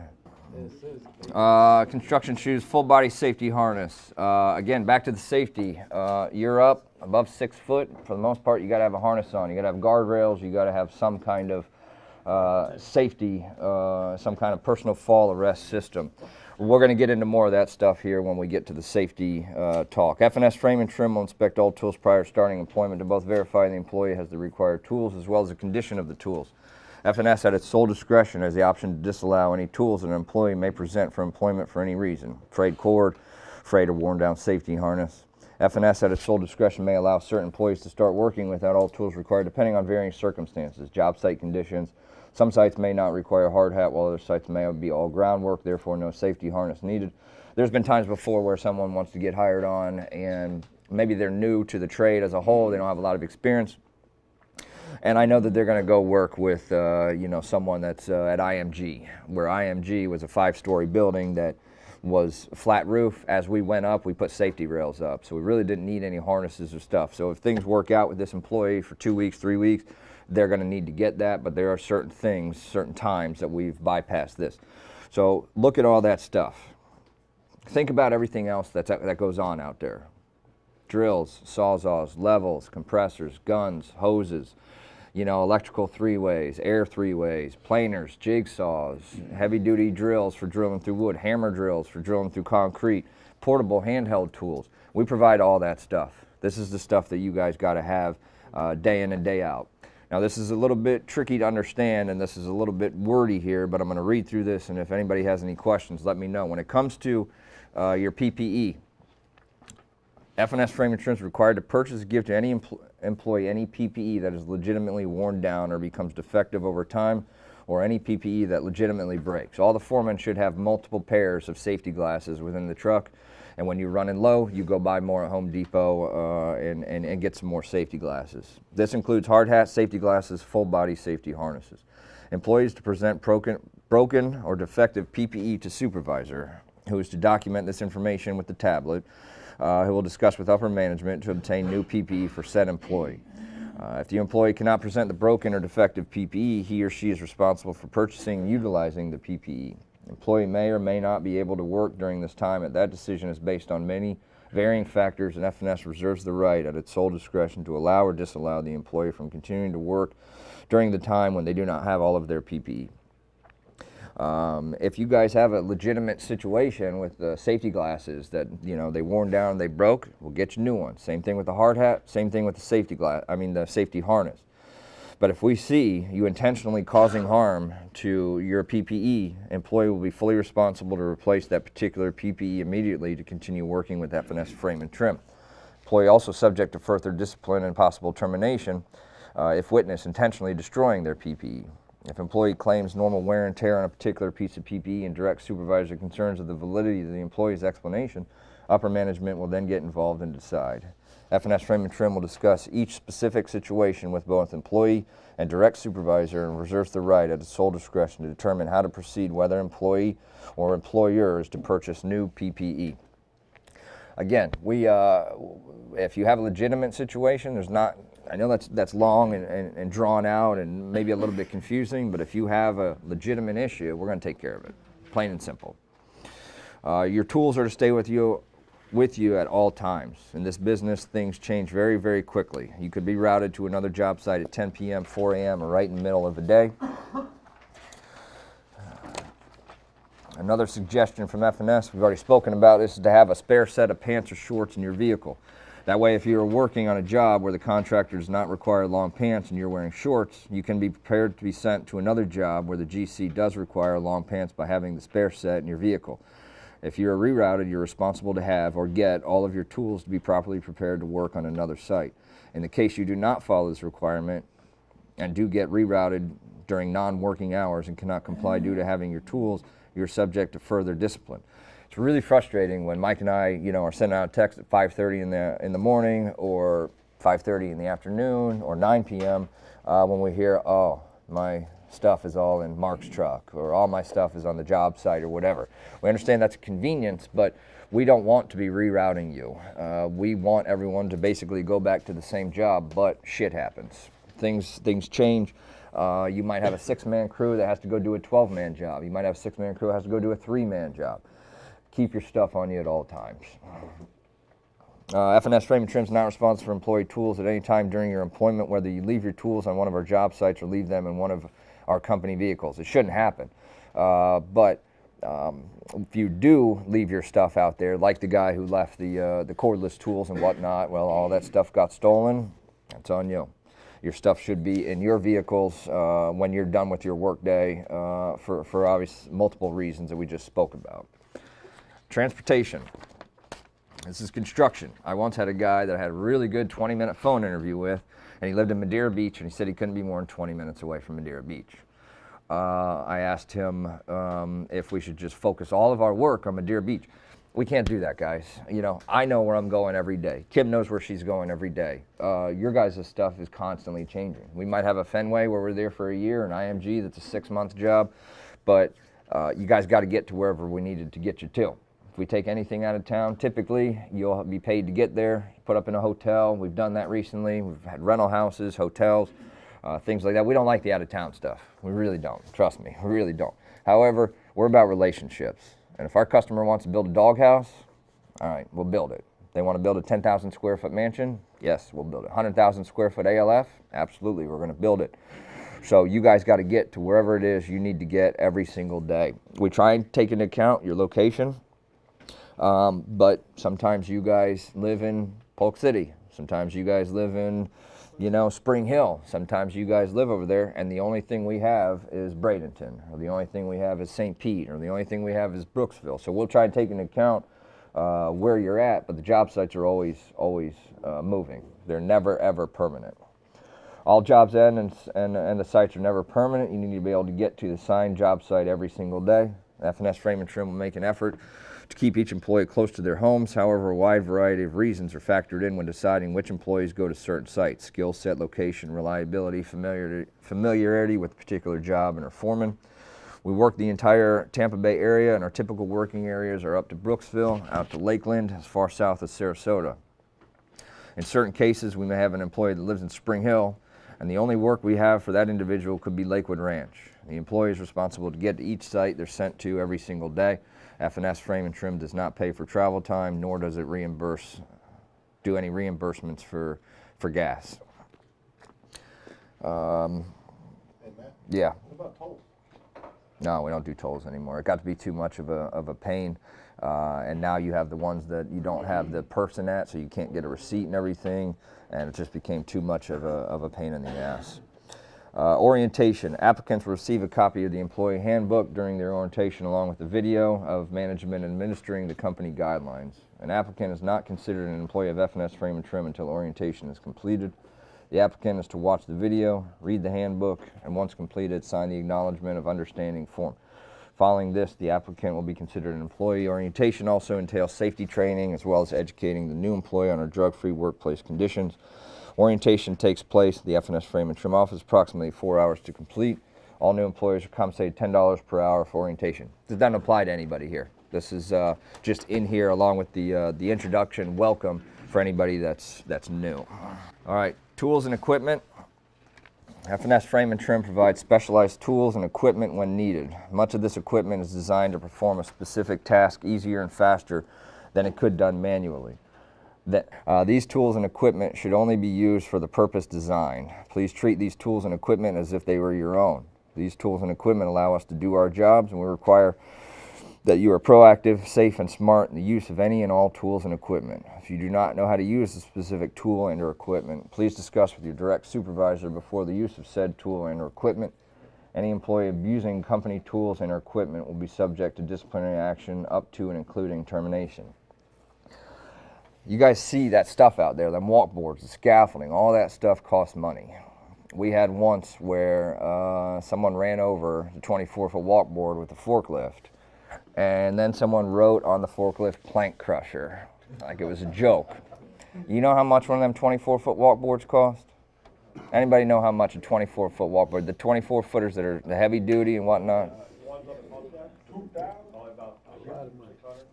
Construction shoes, full body safety harness. Again, back to the safety. You're up above 6 foot. For the most part, you got to have a harness on. You got to have guardrails. You got to have some kind of safety, some kind of personal fall arrest system. We're going to get into more of that stuff here when we get to the safety talk. F&S Frame and Trim will inspect all tools prior to starting employment to both verify the employee has the required tools as well as the condition of the tools. F&S at its sole discretion has the option to disallow any tools that an employee may present for employment for any reason. Frayed cord, frayed or worn down safety harness. F&S at its sole discretion may allow certain employees to start working without all tools required depending on varying circumstances, job site conditions, Some sites may not require a hard hat, while other sites may be all groundwork, therefore no safety harness needed. There's been times before where someone wants to get hired on and maybe they're new to the trade as a whole, they don't have a lot of experience. And I know that they're going to go work with, someone that's at IMG, where IMG was a 5-story building that was flat roof. As we went up, we put safety rails up. So we really didn't need any harnesses or stuff. So if things work out with this employee for 2 weeks, 3 weeks, they're going to need to get that. But there are certain things, certain times that we've bypassed this. So look at all that stuff. Think about everything else that goes on out there. Drills, sawzalls, levels, compressors, guns, hoses, electrical 3-ways, air 3-ways, planers, jigsaws, heavy-duty drills for drilling through wood, hammer drills for drilling through concrete, portable handheld tools. We provide all that stuff. This is the stuff that you guys got to have day in and day out. Now this is a little bit tricky to understand, and this is a little bit wordy here, but I'm going to read through this, and if anybody has any questions, let me know. When it comes to your PPE, F&S Frame and Trim is required to purchase and give to any employee any PPE that is legitimately worn down or becomes defective over time, or any PPE that legitimately breaks. All the foremen should have multiple pairs of safety glasses within the truck, and when you're running low, you go buy more at Home Depot and get some more safety glasses. This includes hard hats, safety glasses, full body safety harnesses. Employees to present broken or defective PPE to supervisor, who is to document this information with the tablet, who will discuss with upper management to obtain new PPE for said employee. If the employee cannot present the broken or defective PPE, he or she is responsible for purchasing and utilizing the PPE. Employee may or may not be able to work during this time, and that decision is based on many varying factors, and F&S reserves the right at its sole discretion to allow or disallow the employee from continuing to work during the time when they do not have all of their PPE. If you guys have a legitimate situation with the safety glasses that, they worn down, they broke, we'll get you new ones. Same thing with the hard hat, same thing with the the safety harness. But if we see you intentionally causing harm to your PPE, employee will be fully responsible to replace that particular PPE immediately to continue working with F&S Frame and Trim. Employee also subject to further discipline and possible termination if witnessed intentionally destroying their PPE. If employee claims normal wear and tear on a particular piece of PPE and direct supervisor concerns of the validity of the employee's explanation, upper management will then get involved and decide. F&S Frame and Trim will discuss each specific situation with both employee and direct supervisor and reserves the right at its sole discretion to determine how to proceed, whether employee or employer is to purchase new PPE. Again, if you have a legitimate situation, I know that's long and drawn out and maybe a little bit confusing, but if you have a legitimate issue, we're going to take care of it, plain and simple. Your tools are to stay with you at all times. In this business, things change very, very quickly. You could be routed to another job site at 10 p.m., 4 a.m., or right in the middle of the day. Another suggestion from F&S, we've already spoken about this, is to have a spare set of pants or shorts in your vehicle. That way, if you're working on a job where the contractor does not require long pants and you're wearing shorts, you can be prepared to be sent to another job where the GC does require long pants by having the spare set in your vehicle. If you're rerouted, you're responsible to have or get all of your tools to be properly prepared to work on another site. In the case you do not follow this requirement and do get rerouted during non-working hours and cannot comply due to having your tools, you're subject to further discipline. It's really frustrating when Mike and I, are sending out a text at 5:30 in the morning, or 5:30 in the afternoon, or 9 p.m. When we hear, oh, my stuff is all in Mark's truck, or all my stuff is on the job site, or whatever. We understand that's a convenience, but we don't want to be rerouting you. We want everyone to basically go back to the same job, but shit happens. Things change. You might have a 6-man crew that has to go do a 12-man job. You might have a 6-man crew that has to go do a 3-man job. Keep your stuff on you at all times. F&S Frame and Trim is not responsible for employee tools at any time during your employment, whether you leave your tools on one of our job sites or leave them in one of our company vehicles. It shouldn't happen. But if you do leave your stuff out there, like the guy who left the cordless tools and whatnot, well, all that stuff got stolen, that's on you. Your stuff should be in your vehicles when you're done with your workday for obvious multiple reasons that we just spoke about. Transportation. This is construction. I once had a guy that I had a really good 20-minute phone interview with, and he lived in Madeira Beach, and he said he couldn't be more than 20 minutes away from Madeira Beach. I asked him if we should just focus all of our work on Madeira Beach. We can't do that, guys. You know, I know where I'm going every day. Kim knows where she's going every day. Your guys' stuff is constantly changing. We might have a Fenway where we're there for a year, an IMG that's a 6-month job, but you guys got to get to wherever we needed to get you to. If we take anything out of town, typically you'll be paid to get there, put up in a hotel. We've done that recently. We've had rental houses, hotels, things like that. We don't like the out-of-town stuff. We really don't. Trust me, we really don't. However, we're about relationships. And if our customer wants to build a doghouse, all right, we'll build it. If they want to build a 10,000 square foot mansion, yes, we'll build it. 100,000 square foot ALF, absolutely, we're going to build it. So you guys got to get to wherever it is you need to get every single day. We try and take into account your location, but sometimes you guys live in Polk City. Sometimes you guys live in, you know, Spring Hill. Sometimes you guys live over there, and the only thing we have is Bradenton, or the only thing we have is St. Pete, or the only thing we have is Brooksville. So we'll try and take into account where you're at, but the job sites are always moving. They're never, ever permanent. All jobs end, and the sites are never permanent. You need to be able to get to the signed job site every single day. F&S Frame and Trim will make an effort to keep each employee close to their homes. However, a wide variety of reasons are factored in when deciding which employees go to certain sites: skill set, location, reliability, familiarity with a particular job and our foreman. We work the entire Tampa Bay area, and our typical working areas are up to Brooksville, out to Lakeland, as far south as Sarasota. In certain cases, we may have an employee that lives in Spring Hill, and the only work we have for that individual could be Lakewood Ranch. The employee is responsible to get to each site they're sent to every single day. F&S Frame and Trim does not pay for travel time, nor does it do any reimbursements for gas. Yeah. What about tolls? No, we don't do tolls anymore. It got to be too much of a pain. And now you have the ones that you don't have the person at, so you can't get a receipt and everything, and it just became too much of a pain in the ass. Orientation. Applicants will receive a copy of the employee handbook during their orientation, along with the video of management administering the company guidelines. An applicant is not considered an employee of F&S Frame and Trim until orientation is completed. The applicant is to watch the video, read the handbook, and once completed, sign the acknowledgement of understanding form. Following this, the applicant will be considered an employee. Orientation also entails safety training, as well as educating the new employee on our drug-free workplace conditions. Orientation takes place at the F&S Frame and Trim office, approximately 4 hours to complete. All new employees are compensated $10 per hour for orientation. This doesn't apply to anybody here. This is just in here along with the introduction welcome for anybody that's new. All right, tools and equipment. F&S Frame and Trim provides specialized tools and equipment when needed. Much of this equipment is designed to perform a specific task easier and faster than it could done manually. These tools and equipment should only be used for the purpose designed. Please treat these tools and equipment as if they were your own. These tools and equipment allow us to do our jobs, and we require that you are proactive, safe, and smart in the use of any and all tools and equipment. If you do not know how to use a specific tool and or equipment, please discuss with your direct supervisor before the use of said tool and or equipment. Any employee abusing company tools and or equipment will be subject to disciplinary action up to and including termination. You guys see that stuff out there, them walkboards, the scaffolding, all that stuff costs money. We had once where someone ran over the 24-foot walkboard with a forklift, and then someone wrote on the forklift plank crusher, like it was a joke. You know how much one of them 24-foot walkboards cost? Anybody know how much a 24-foot walkboard, the 24-footers that are the heavy duty and whatnot?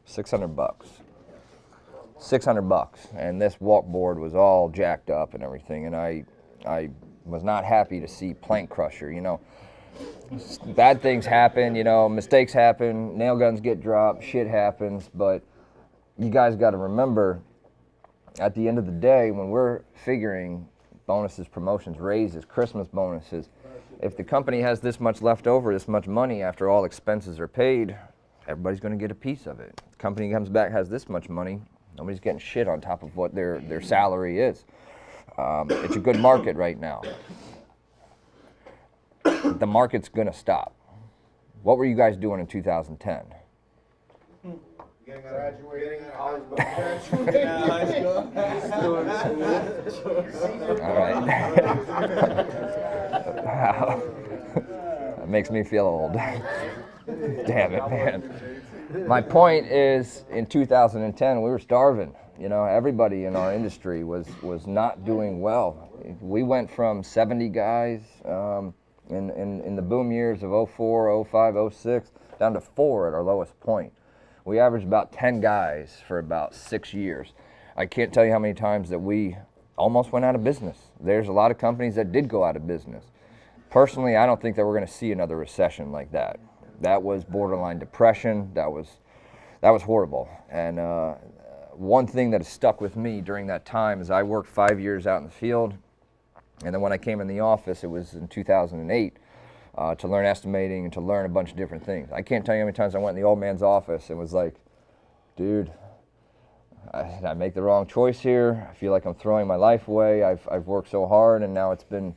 600 bucks. 600 bucks, and this walkboard was all jacked up and everything, and I was not happy to see plank crusher. You know, bad things happen, you know, mistakes happen, nail guns get dropped, shit happens, but you guys got to remember, at the end of the day, when we're figuring bonuses, promotions, raises, Christmas bonuses, if the company has this much left over, this much money after all expenses are paid, everybody's going to get a piece of it. The company comes back, has this much money, nobody's getting shit on top of what their salary is. It's a good market right now. The market's gonna stop. What were you guys doing in 2010? Graduating All right. It makes me feel old. Damn it, man. My point is, in 2010, we were starving. You know, everybody in our industry was not doing well. We went from 70 guys in the boom years of 04, 05, 06, down to 4 at our lowest point. We averaged about 10 guys for about 6 years. I can't tell you how many times that we almost went out of business. There's a lot of companies that did go out of business. Personally, I don't think that we're going to see another recession like that. That was borderline depression. That was horrible. And one thing that has stuck with me during that time is I worked 5 years out in the field, and then when I came in the office, it was in 2008, to learn estimating and to learn a bunch of different things. I can't tell you how many times I went in the old man's office and was like, dude, did I make the wrong choice here? I feel like I'm throwing my life away. I've worked so hard, and now it's been,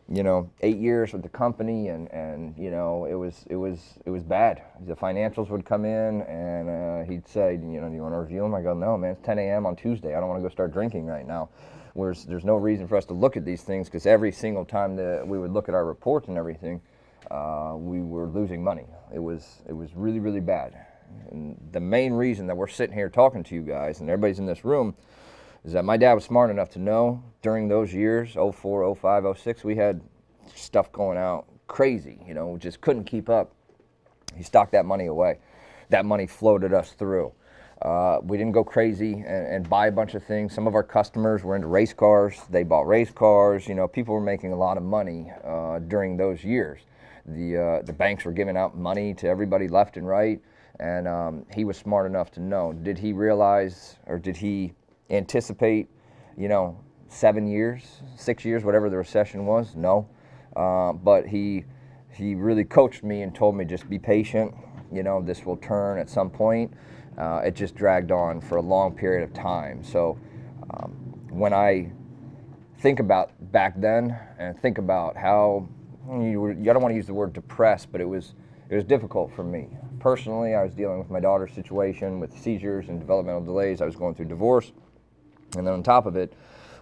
you know, 8 years with the company, and you know, it was bad. The financials would come in, and he'd say, you know, do you want to review them? I go, no, man, it's 10 a.m. on Tuesday. I don't want to go start drinking right now. There's no reason for us to look at these things, because every single time that we would look at our reports and everything, we were losing money. It was really, really bad. And the main reason that we're sitting here talking to you guys and everybody's in this room is that my dad was smart enough to know during those years, 04, 05, 06, we had stuff going out crazy, you know, we just couldn't keep up. He stocked that money away. That money floated us through. We didn't go crazy and buy a bunch of things. Some of our customers were into race cars. They bought race cars. You know, people were making a lot of money during those years. The banks were giving out money to everybody left and right. And he was smart enough to know. Did he realize, or did he anticipate, you know, 7 years, 6 years, whatever the recession was? No. But he really coached me and told me, just be patient. You know, this will turn at some point. It just dragged on for a long period of time. So when I think about back then and think about how, I don't want to use the word depressed, but it was difficult for me. Personally, I was dealing with my daughter's situation with seizures and developmental delays. I was going through divorce. And then on top of it,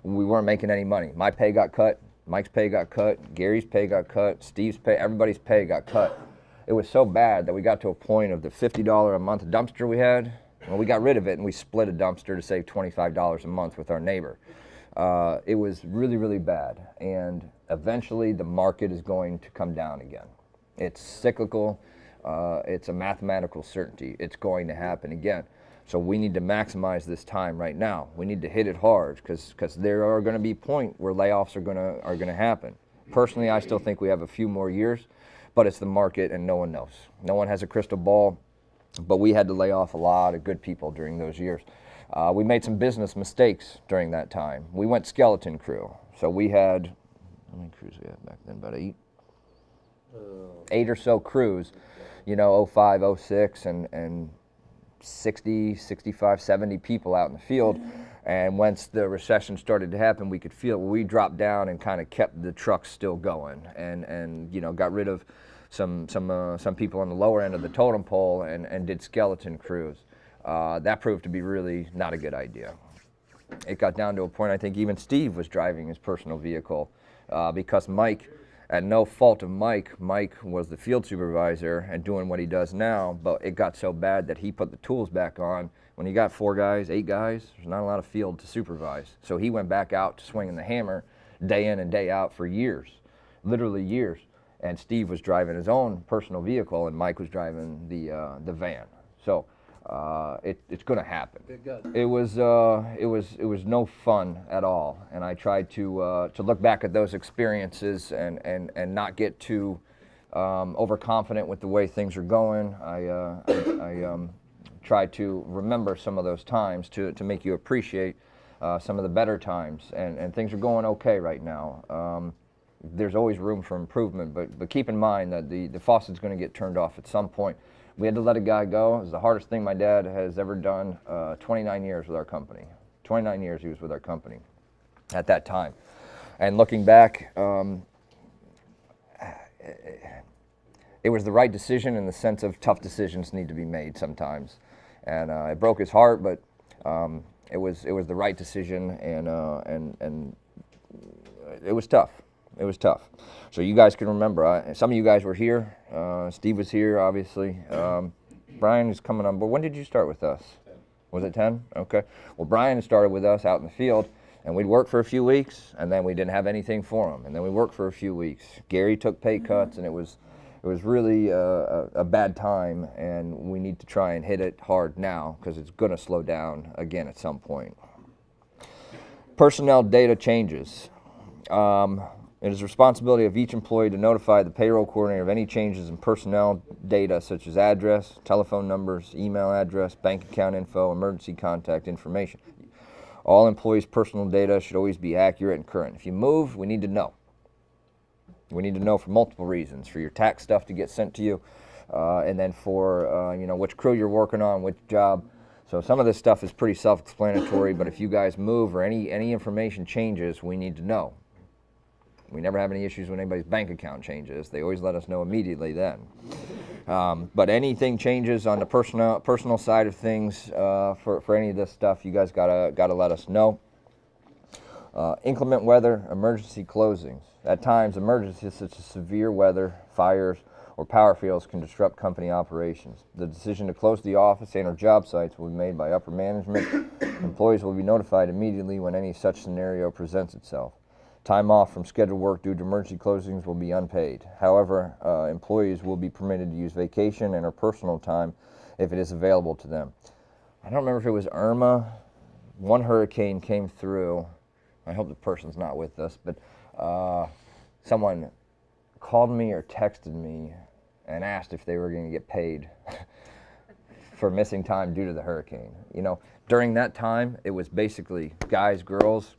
we weren't making any money. My pay got cut. Mike's pay got cut. Gary's pay got cut. Steve's pay, everybody's pay got cut. It was so bad that we got to a point of the $50 a month dumpster we had. Well, we got rid of it and we split a dumpster to save $25 a month with our neighbor. It was really, really bad. And eventually the market is going to come down again. It's cyclical. It's a mathematical certainty. It's going to happen again. So we need to maximize this time right now. We need to hit it hard, because there are going to be points where layoffs are going to happen. Personally, I still think we have a few more years, but it's the market and no one knows. No one has a crystal ball, but we had to lay off a lot of good people during those years. We made some business mistakes during that time. We went skeleton crew. So we had, how many crews we had back then? About 8? 8 or so crews, you know, 05, 06, and 60, 65, 70 people out in the field. And once the recession started to happen, we could feel it. We dropped down and kind of kept the trucks still going, and you know, got rid of some people on the lower end of the totem pole and did skeleton crews. That proved to be really not a good idea. It got down to a point, I think even Steve was driving his personal vehicle because Mike, at no fault of Mike was the field supervisor and doing what he does now, but it got so bad that he put the tools back on. When you got 4 guys, 8 guys, there's not a lot of field to supervise. So he went back out to swinging the hammer day in and day out for years, literally years. And Steve was driving his own personal vehicle and Mike was driving the van. So it's going to happen. It was no fun at all, and I tried to look back at those experiences and not get too overconfident with the way things are going. I tried to remember some of those times to make you appreciate some of the better times, and things are going okay right now. There's always room for improvement, but keep in mind that the faucet's going to get turned off at some point. We had to let a guy go. It was the hardest thing my dad has ever done. 29 years with our company. 29 years he was with our company at that time. And looking back, it was the right decision in the sense of tough decisions need to be made sometimes. And it broke his heart, but it was the right decision, and it was tough. It was tough. So you guys can remember, some of you guys were here. Steve was here, obviously. Brian is coming on board. When did you start with us? 10. Was it 10? Okay. Well, Brian started with us out in the field, and we'd work for a few weeks, and then we didn't have anything for him. And then we worked for a few weeks. Gary took pay cuts, and it was really a bad time, and we need to try and hit it hard now because it's going to slow down again at some point. Personnel data changes. It is the responsibility of each employee to notify the payroll coordinator of any changes in personnel data such as address, telephone numbers, email address, bank account info, emergency contact information. All employees' personal data should always be accurate and current. If you move, we need to know. We need to know for multiple reasons, for your tax stuff to get sent to you, and then for which crew you're working on, which job. So some of this stuff is pretty self-explanatory, but if you guys move or any information changes, we need to know. We never have any issues when anybody's bank account changes. They always let us know immediately then. But anything changes on the personal side of things for any of this stuff, you guys gotta let us know. Inclement weather, emergency closings. At times, emergencies such as severe weather, fires, or power fails can disrupt company operations. The decision to close the office and/or job sites will be made by upper management. Employees will be notified immediately when any such scenario presents itself. Time off from scheduled work due to emergency closings will be unpaid. However, employees will be permitted to use vacation and/or personal time if it is available to them. I don't remember if it was Irma. One hurricane came through. I hope the person's not with us, but someone called me or texted me and asked if they were going to get paid for missing time due to the hurricane. You know, during that time, it was basically guys, girls,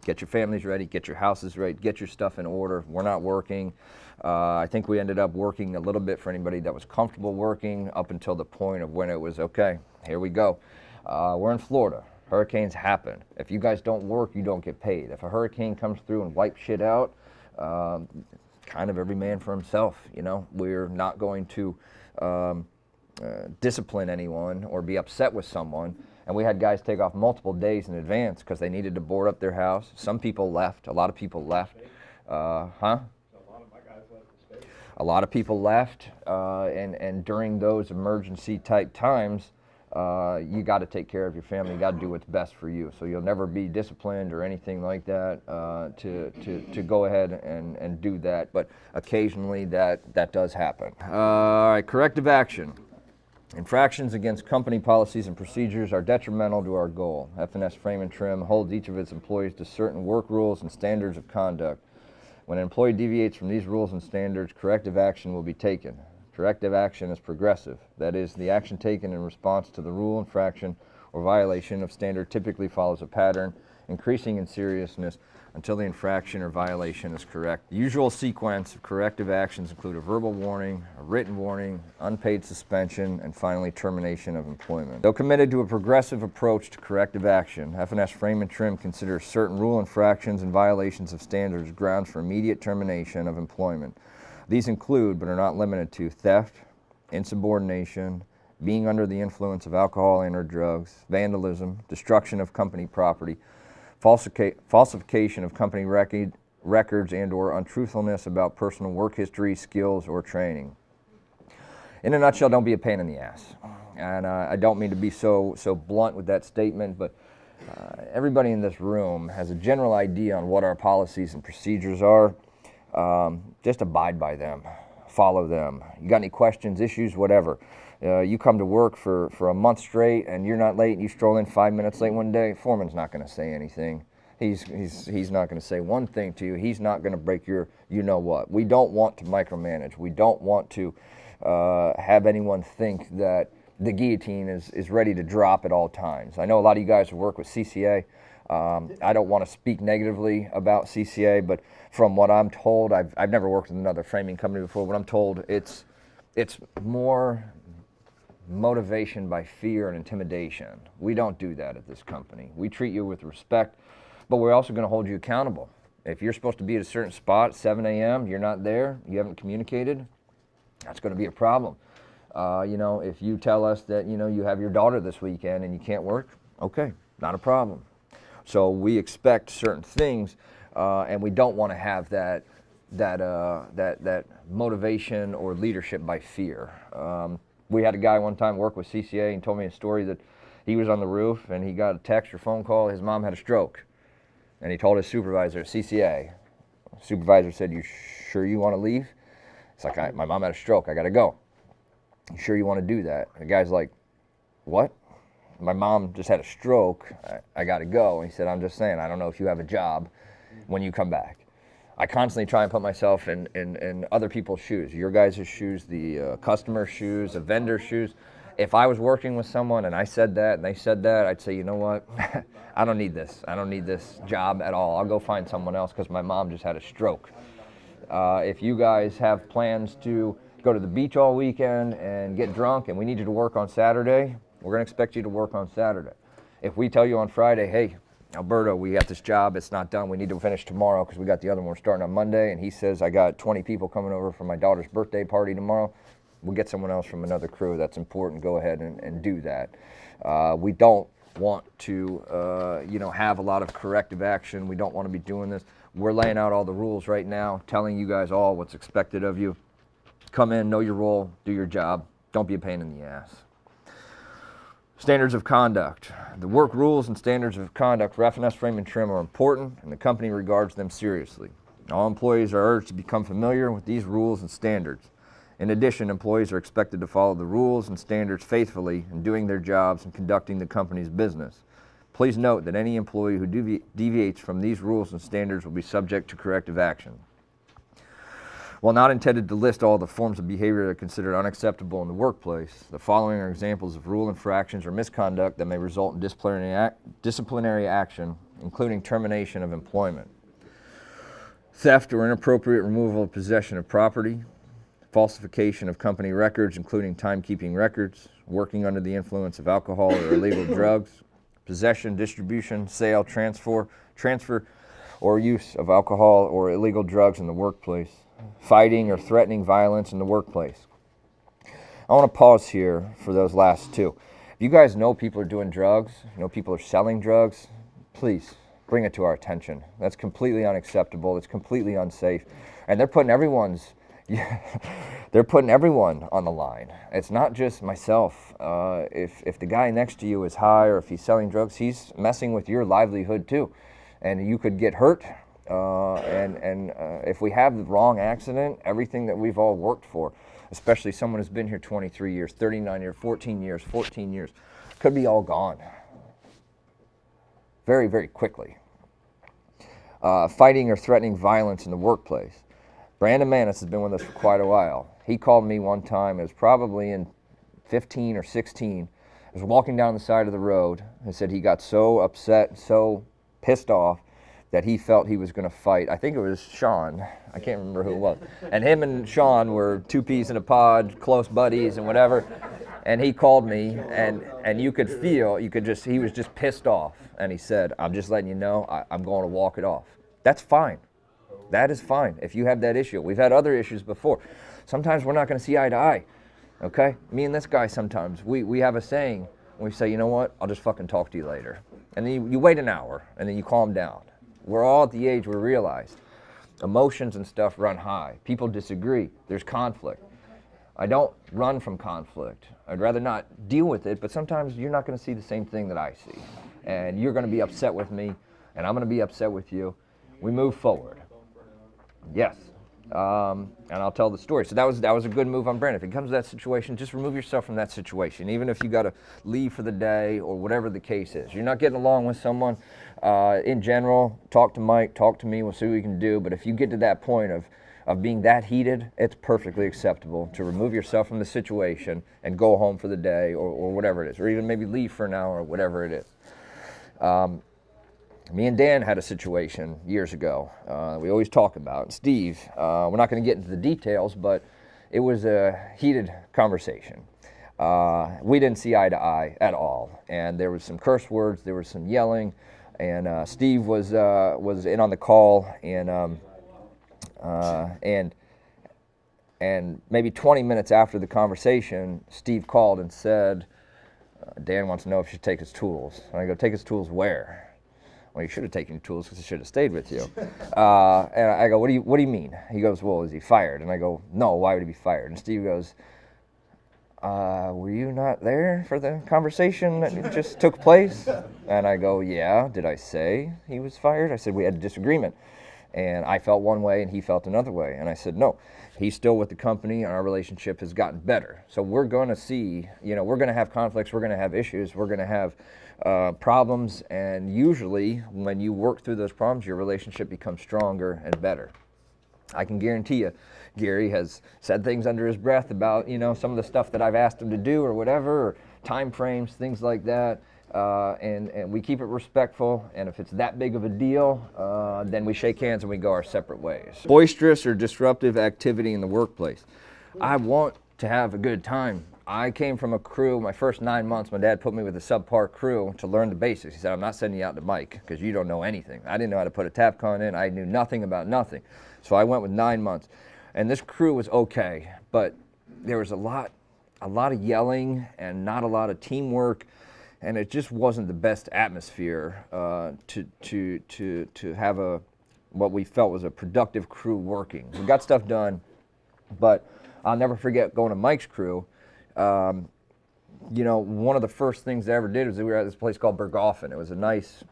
get your families ready, get your houses ready, get your stuff in order. We're not working. I think we ended up working a little bit for anybody that was comfortable working up until the point of when it was, okay, here we go. We're in Florida. Hurricanes happen. If you guys don't work, you don't get paid. If a hurricane comes through and wipes shit out, kind of every man for himself, you know. We're not going to discipline anyone or be upset with someone. And we had guys take off multiple days in advance because they needed to board up their house. Some people left. A lot of people left. A lot of people left. And during those emergency type times, you got to take care of your family. You got to do what's best for you. So you'll never be disciplined or anything like that to go ahead and do that. But occasionally that does happen. All right, corrective action. Infractions against company policies and procedures are detrimental to our goal. F&S Frame and Trim holds each of its employees to certain work rules and standards of conduct. When an employee deviates from these rules and standards, corrective action will be taken. Corrective action is progressive. That is, the action taken in response to the rule, infraction, or violation of standard typically follows a pattern, increasing in seriousness until the infraction or violation is correct. The usual sequence of corrective actions include a verbal warning, a written warning, unpaid suspension, and finally termination of employment. Though committed to a progressive approach to corrective action, F&S Frame and Trim considers certain rule infractions and violations of standards grounds for immediate termination of employment. These include, but are not limited to, theft, insubordination, being under the influence of alcohol and/or drugs, vandalism, destruction of company property, falsification of company records and/or untruthfulness about personal work history, skills, or training. In a nutshell, don't be a pain in the ass. And I don't mean to be so blunt with that statement, but everybody in this room has a general idea on what our policies and procedures are. Just abide by them, follow them. You got any questions, issues, whatever. You come to work for a month straight and you're not late and you stroll in 5 minutes late one day, foreman's not going to say anything. He's not going to say one thing to you. He's not going to break your you-know-what. We don't want to micromanage. We don't want to have anyone think that the guillotine is ready to drop at all times. I know a lot of you guys work with CCA. I don't want to speak negatively about CCA, but from what I'm told, I've never worked with another framing company before. What I'm told, it's more motivation by fear and intimidation. We don't do that at this company. We treat you with respect, but we're also going to hold you accountable. If you're supposed to be at a certain spot at 7 a.m., you're not there, you haven't communicated, that's going to be a problem. If you tell us that, you have your daughter this weekend and you can't work, okay, not a problem. So we expect certain things and we don't want to have that motivation or leadership by fear. We had a guy one time work with CCA and told me a story that he was on the roof and he got a text or phone call. His mom had a stroke, and he told his supervisor at CCA. Supervisor said, "You sure you want to leave?" It's like, "My mom had a stroke. I got to go." "You sure you want to do that?" The guy's like, "What? My mom just had a stroke. I got to go." And he said, "I'm just saying, I don't know if you have a job when you come back." I constantly try and put myself in other people's shoes, your guys' shoes, the customer's shoes, the vendor's shoes. If I was working with someone and I said that and they said that, I'd say, you know what, I don't need this. I don't need this job at all. I'll go find someone else because my mom just had a stroke. If you guys have plans to go to the beach all weekend and get drunk and we need you to work on Saturday, we're going to expect you to work on Saturday. If we tell you on Friday, hey, Alberto, we got this job, it's not done, we need to finish tomorrow because we got the other one, we're starting on Monday, and he says, I got 20 people coming over for my daughter's birthday party tomorrow, we'll get someone else from another crew. That's important. Go ahead and do that. We don't want to have a lot of corrective action. We don't want to be doing this. We're laying out all the rules right now, telling you guys all what's expected of you. Come in, know your role, do your job. Don't be a pain in the ass. Standards of conduct. The work rules and standards of conduct for F&S Frame and Trim are important, and the company regards them seriously. All employees are urged to become familiar with these rules and standards. In addition, employees are expected to follow the rules and standards faithfully in doing their jobs and conducting the company's business. Please note that any employee who deviates from these rules and standards will be subject to corrective action. While not intended to list all the forms of behavior that are considered unacceptable in the workplace, the following are examples of rule infractions or misconduct that may result in disciplinary action, including termination of employment. Theft or inappropriate removal of possession of property, falsification of company records, including timekeeping records, working under the influence of alcohol or illegal drugs, possession, distribution, sale, transfer, or use of alcohol or illegal drugs in the workplace, fighting or threatening violence in the workplace. I want to pause here for those last two. If you guys know people are doing drugs, people are selling drugs, please bring it to our attention. That's completely unacceptable. It's completely unsafe. And they're putting everyone on the line. It's not just myself. If the guy next to you is high or if he's selling drugs, he's messing with your livelihood too. And you could get hurt. If we have the wrong accident, everything that we've all worked for, especially someone who's been here 23 years, 39 years, 14 years, could be all gone very, very quickly. Fighting or threatening violence in the workplace. Brandon Manis has been with us for quite a while. He called me one time, it was probably in 15 or 16. I was walking down the side of the road and said he got so upset, so pissed off that he felt he was going to fight. I think it was Sean. I can't remember who it was. And him and Sean were two peas in a pod, close buddies and whatever. And he called me, and you could feel, he was just pissed off. And he said, I'm just letting you know, I'm going to walk it off. That's fine. That is fine if you have that issue. We've had other issues before. Sometimes we're not going to see eye to eye. Okay? Me and this guy sometimes, we have a saying. We say, you know what, I'll just fucking talk to you later. And then you wait an hour, and then you calm down. We're all at the age where we realize emotions and stuff run high. People disagree. There's conflict. I don't run from conflict. I'd rather not deal with it, but sometimes you're not going to see the same thing that I see. And you're going to be upset with me, and I'm going to be upset with you. We move forward. Yes. And I'll tell the story. So that was a good move on Brandon. If it comes to that situation, just remove yourself from that situation, even if you got to leave for the day or whatever the case is. You're not getting along with someone. In general, talk to Mike, talk to me, we'll see what we can do. But if you get to that point of being that heated, it's perfectly acceptable to remove yourself from the situation and go home for the day or whatever it is, or even maybe leave for an hour or whatever it is. Me and Dan had a situation years ago we always talk about. Steve, we're not going to get into the details, but it was a heated conversation. We didn't see eye to eye at all, and there was some curse words, there was some yelling, and Steve was in on the call, and maybe 20 minutes after the conversation, Steve called and said, Dan wants to know if he should take his tools. And I go, take his tools where? Well, you should have taken your tools because I should have stayed with you. And I go, what do you mean? He goes, well, is he fired? And I go, no, why would he be fired? And Steve goes, were you not there for the conversation that just took place? And I go, yeah, did I say he was fired? I said, we had a disagreement. And I felt one way and he felt another way. And I said, no, he's still with the company and our relationship has gotten better. So we're going to see, we're going to have conflicts, we're going to have issues, we're going to have problems. And usually when you work through those problems, your relationship becomes stronger and better. I can guarantee you, Gary has said things under his breath about, some of the stuff that I've asked him to do or whatever, or time frames, things like that. And we keep it respectful, and if it's that big of a deal, then we shake hands and we go our separate ways. Boisterous or disruptive activity in the workplace. I want to have a good time. I came from a crew, my first 9 months, my dad put me with a subpar crew to learn the basics. He said, I'm not sending you out to Mike because you don't know anything. I didn't know how to put a tap con in. I knew nothing about nothing. So I went with 9 months. And this crew was okay, but there was a lot of yelling and not a lot of teamwork. And it just wasn't the best atmosphere to have what we felt was a productive crew working. We got stuff done, but I'll never forget going to Mike's crew. One of the first things I ever did was we were at this place called Berghofen. It was a nice,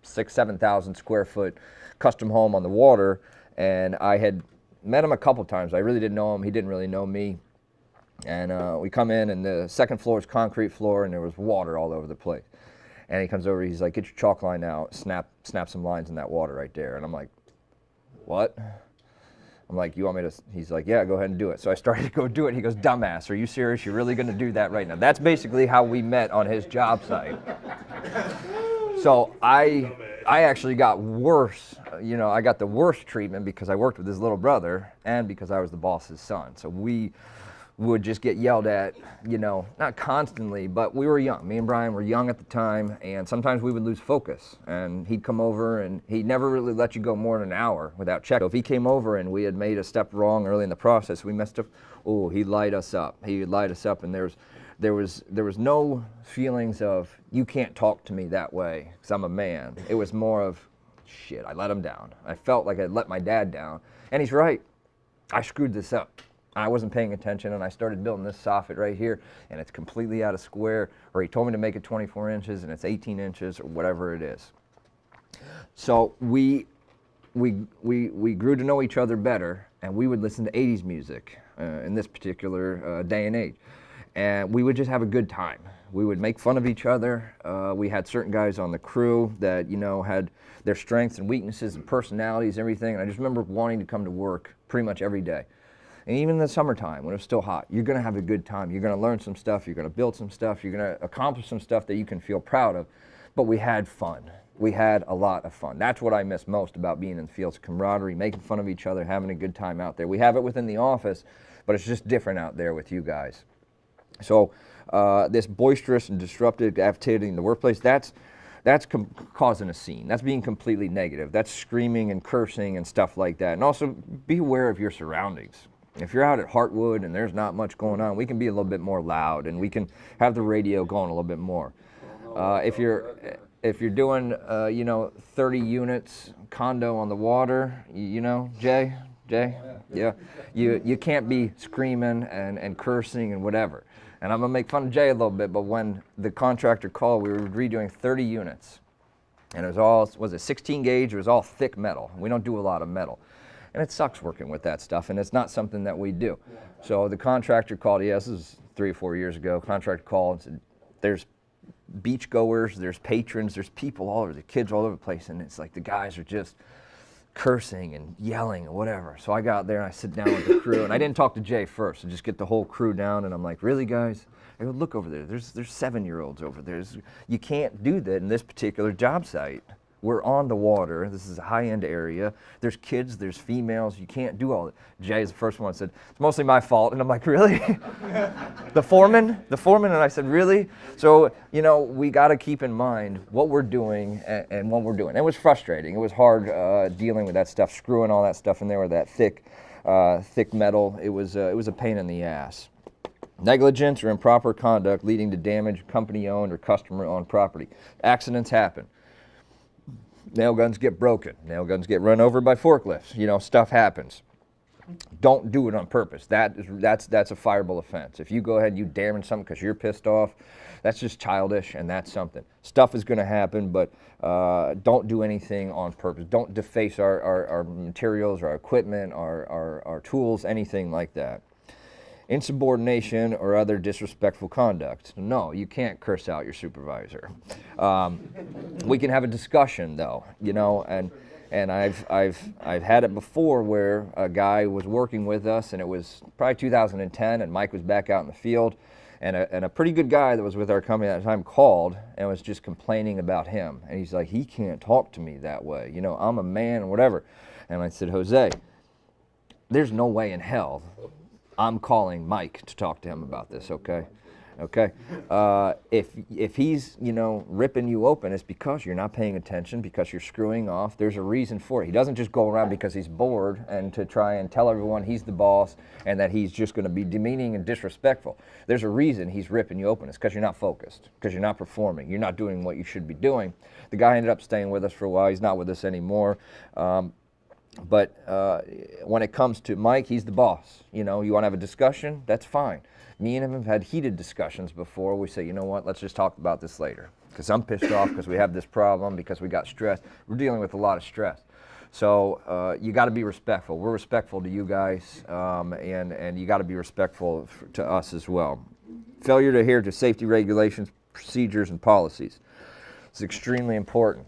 7,000 square foot custom home on the water, and I had met him a couple times. I really didn't know him. He didn't really know me. And we come in, and the second floor is concrete floor, and there was water all over the place. And he comes over, he's like, get your chalk line out, snap some lines in that water right there. And I'm like, what? I'm like, you want me to? He's like, yeah, go ahead and do it. So I started to go do it. He goes, dumbass, are you serious? You're really going to do that right now? That's basically how we met on his job site. So I actually got worse. I got the worst treatment because I worked with his little brother and because I was the boss's son. So we would just get yelled at, not constantly, but we were young. Me and Brian were young at the time, and sometimes we would lose focus. And he'd come over, and he never really let you go more than an hour without checking. So if he came over and we had made a step wrong early in the process, we messed up, he'd light us up. He would light us up, and there was no feelings of, you can't talk to me that way because I'm a man. It was more of, shit, I let him down. I felt like I let my dad down. And he's right. I screwed this up. I wasn't paying attention, and I started building this soffit right here, and it's completely out of square, or he told me to make it 24 inches, and it's 18 inches, or whatever it is. So we grew to know each other better, and we would listen to 80s music in this particular day and age. And we would just have a good time. We would make fun of each other. We had certain guys on the crew that, had their strengths and weaknesses and personalities and everything, and I just remember wanting to come to work pretty much every day. And even in the summertime, when it was still hot, you're going to have a good time. You're going to learn some stuff. You're going to build some stuff. You're going to accomplish some stuff that you can feel proud of. But we had fun. We had a lot of fun. That's what I miss most about being in the fields, camaraderie, making fun of each other, having a good time out there. We have it within the office, but it's just different out there with you guys. So this boisterous and disruptive activity in the workplace, that's causing a scene. That's being completely negative. That's screaming and cursing and stuff like that. And also be aware of your surroundings. If you're out at Heartwood and there's not much going on, we can be a little bit more loud, and we can have the radio going a little bit more. If you're doing 30 units condo on the water, Jay, yeah, you can't be screaming and cursing and whatever. And I'm gonna make fun of Jay a little bit, but when the contractor called, we were redoing 30 units, and it was 16 gauge. It was all thick metal. We don't do a lot of metal. And it sucks working with that stuff, and it's not something that we do. So the contractor called, this is 3 or 4 years ago, contractor called and said, there's beachgoers, there's patrons, there's people all over, the kids all over the place, and it's like the guys are just cursing and yelling and whatever. So I got there and I sit down with the crew, and I didn't talk to Jay first, I just get the whole crew down, and I'm like, really guys? I go, look over there, there's 7-year-olds over there. You can't do that in this particular job site. We're on the water. This is a high-end area. There's kids, there's females. You can't do all that. Jay is the first one that said, it's mostly my fault. And I'm like, really? The foreman? And I said, really? So, we got to keep in mind what we're doing and what we're doing. It was frustrating. It was hard dealing with that stuff, screwing all that stuff in there with that thick metal. It was a pain in the ass. Negligence or improper conduct leading to damage company-owned or customer-owned property. Accidents happen. Nail guns get broken. Nail guns get run over by forklifts. You know, stuff happens. Don't do it on purpose. That's a fireable offense. If you go ahead and you damage something because you're pissed off, that's just childish, and that's something. Stuff is going to happen, but don't do anything on purpose. Don't deface our materials, our equipment, our tools, anything like that. Insubordination or other disrespectful conduct. No, you can't curse out your supervisor. We can have a discussion, though, you know, and I've had it before where a guy was working with us, and it was probably 2010, and Mike was back out in the field, and a pretty good guy that was with our company at the time called and was just complaining about him. And he's like, he can't talk to me that way. You know, I'm a man, whatever. And I said, Jose, there's no way in hell I'm calling Mike to talk to him about this, okay? Okay? If he's, you know, ripping you open, it's because you're not paying attention, because you're screwing off. There's a reason for it. He doesn't just go around because he's bored and to try and tell everyone he's the boss and that he's just going to be demeaning and disrespectful. There's a reason he's ripping you open. It's because you're not focused, because you're not performing. You're not doing what you should be doing. The guy ended up staying with us for a while. He's not with us anymore. But when it comes to Mike, he's the boss. You know, you want to have a discussion? That's fine. Me and him have had heated discussions before. We say, you know what, let's just talk about this later. Because I'm pissed off because we have this problem, because we got stress. We're dealing with a lot of stress. So you got to be respectful. We're respectful to you guys, and you got to be respectful to us as well. Failure to adhere to safety regulations, procedures, and policies. It's extremely important.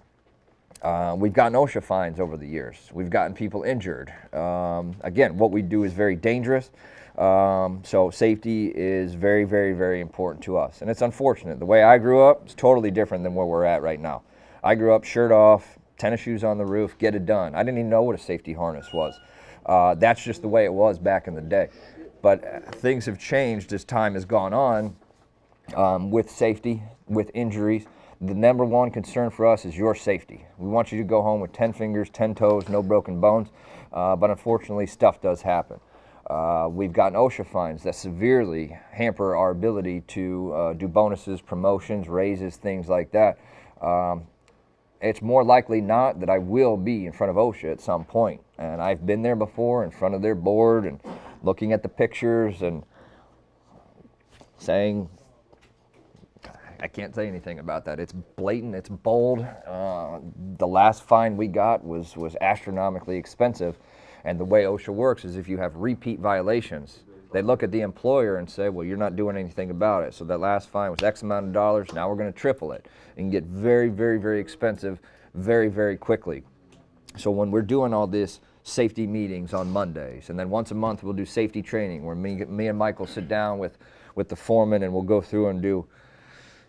We've gotten OSHA fines over the years. We've gotten people injured. Again, what we do is very dangerous. So safety is very, very, very important to us. And it's unfortunate. The way I grew up is totally different than where we're at right now. I grew up shirt off, tennis shoes on the roof, get it done. I didn't even know what a safety harness was. That's just the way it was back in the day. But things have changed as time has gone on with safety, with injuries. The number one concern for us is your safety. We want you to go home with 10 fingers, 10 toes, no broken bones, but unfortunately stuff does happen. We've gotten OSHA fines that severely hamper our ability to do bonuses, promotions, raises, things like that. It's more likely not that I will be in front of OSHA at some point. And I've been there before in front of their board and looking at the pictures and saying, I can't say anything about that. It's blatant, it's bold. The last fine we got was astronomically expensive. And the way OSHA works is if you have repeat violations, they look at the employer and say, well, you're not doing anything about it. So that last fine was X amount of dollars, now we're going to triple it. And get very, very, very expensive very, very quickly. So when we're doing all this safety meetings on Mondays, and then once a month we'll do safety training where me and Michael sit down with the foreman and we'll go through and do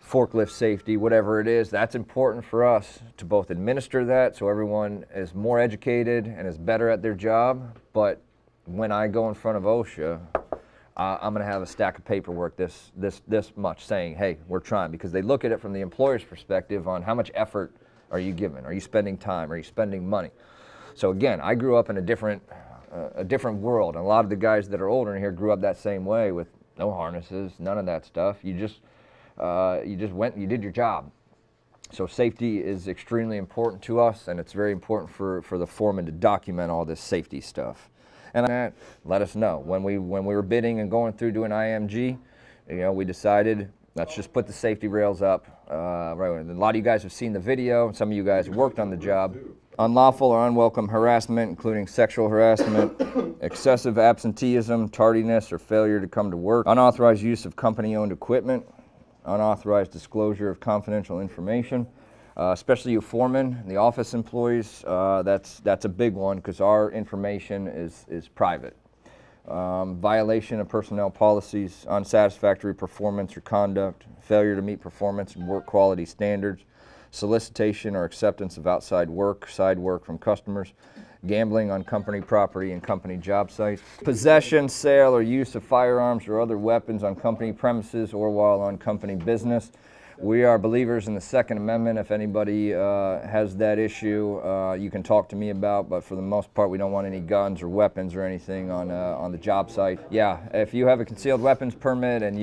forklift safety, whatever it is. That's important for us to both administer that so everyone is more educated and is better at their job. But when I go in front of OSHA, I'm going to have a stack of paperwork this much saying, hey, we're trying, because they look at it from the employer's perspective on how much effort are you giving? Are you spending time? Are you spending money? So again, I grew up in a different world, and a lot of the guys that are older in here grew up that same way with no harnesses, none of that stuff. You just went and you did your job. So safety is extremely important to us, and it's very important for the foreman to document all this safety stuff. And let us know. When we were bidding and going through doing IMG, you know, we decided let's just put the safety rails up. Right. And a lot of you guys have seen the video, and some of you guys worked on the job. Unlawful or unwelcome harassment, including sexual harassment, excessive absenteeism, tardiness, or failure to come to work, unauthorized use of company-owned equipment, unauthorized disclosure of confidential information, especially you foremen, the office employees. That's a big one because our information is private. Violation of personnel policies, unsatisfactory performance or conduct, failure to meet performance and work quality standards, solicitation or acceptance of outside work, side work from customers, gambling on company property and company job sites, possession, sale, or use of firearms or other weapons on company premises or while on company business. We are believers in the Second Amendment. If anybody has that issue, you can talk to me about, but for the most part, we don't want any guns or weapons or anything on the job site. Yeah, if you have a concealed weapons permit and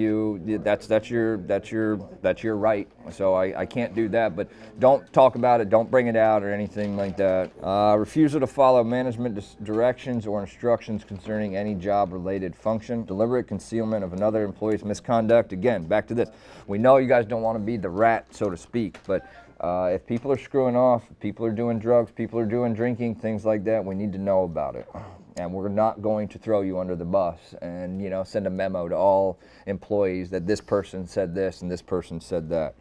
that's your right. So I can't do that, but don't talk about it, don't bring it out or anything like that. Refusal to follow management directions or instructions concerning any job-related function. Deliberate concealment of another employee's misconduct. Again, back to this. We know you guys don't want to be the rat, so to speak, but if people are screwing off, if people are doing drugs, people are doing drinking, things like that, we need to know about it. And we're not going to throw you under the bus and, you know, send a memo to all employees that this person said this and this person said that.